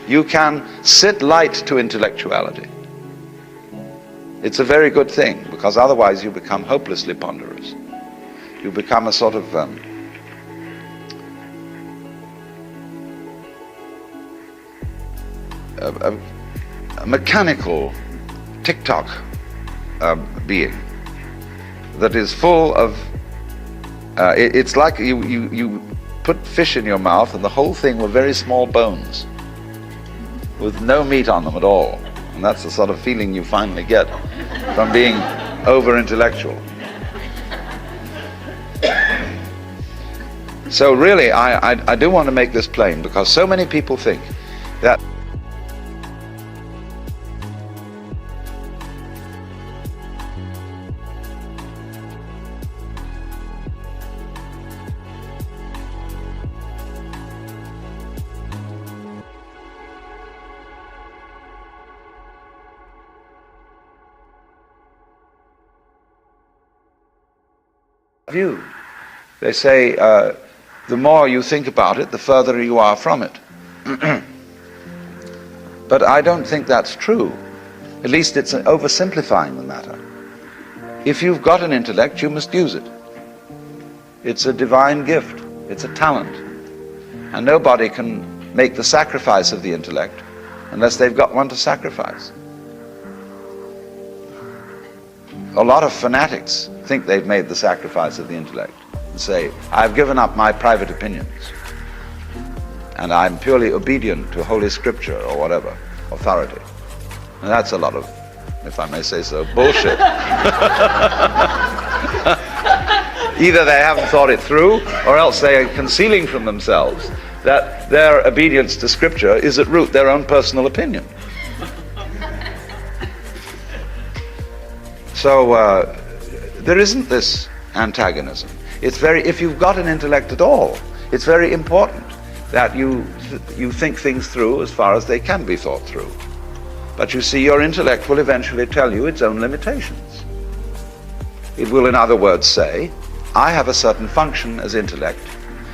you can sit light to intellectuality. It's a very good thing, because otherwise you become hopelessly ponderous. You become a sort of a mechanical tick-tock being that is full of it's like you put fish in your mouth and the whole thing were very small bones with no meat on them at all. And that's the sort of feeling you finally get from being over intellectual. So really, I do want to make this plain, because so many people think that view. They say the more you think about it, the further you are from it. But I don't think that's true. At least it's oversimplifying the matter. If you've got an intellect, you must use it. It's a divine gift. It's a talent. And nobody can make the sacrifice of the intellect unless they've got one to sacrifice. A lot of fanatics think they've made the sacrifice of the intellect and say, I've given up my private opinions and I'm purely obedient to Holy Scripture or whatever, authority. And that's a lot of, if I may say so, bullshit. Either they haven't thought it through, or else they are concealing from themselves that their obedience to Scripture is at root their own personal opinion. So there isn't this antagonism. It's if you've got an intellect at all, it's very important that you think things through as far as they can be thought through. But you see, your intellect will eventually tell you its own limitations. It will, in other words, say, I have a certain function as intellect,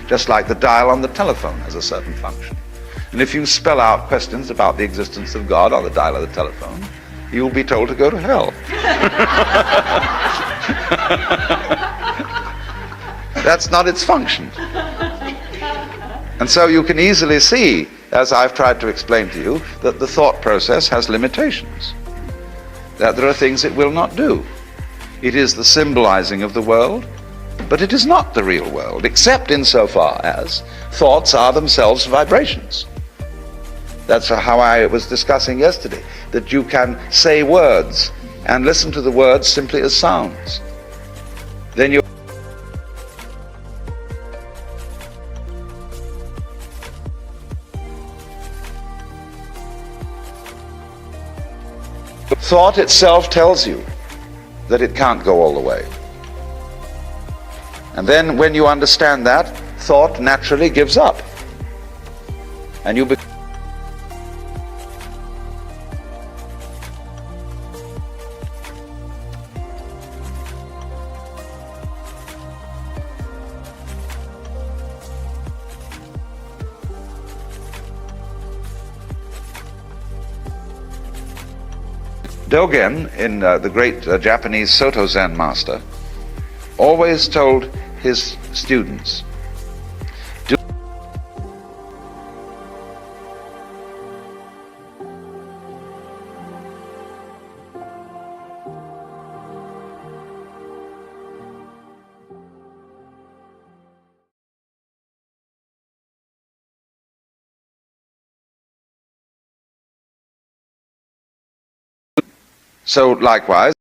just like the dial on the telephone has a certain function. And if you spell out questions about the existence of God on the dial of the telephone, you'll be told to go to hell. That's not its function. And so you can easily see, as I've tried to explain to you, that the thought process has limitations, that there are things it will not do. It is the symbolizing of the world, but it is not the real world, except insofar as thoughts are themselves vibrations. That's how I was discussing yesterday, that you can say words and listen to the words simply as sounds. Then you thought itself tells you that it can't go all the way. And then when you understand that, thought naturally gives up. And you become Dogen, in the great Japanese Soto Zen master, always told his students, so likewise,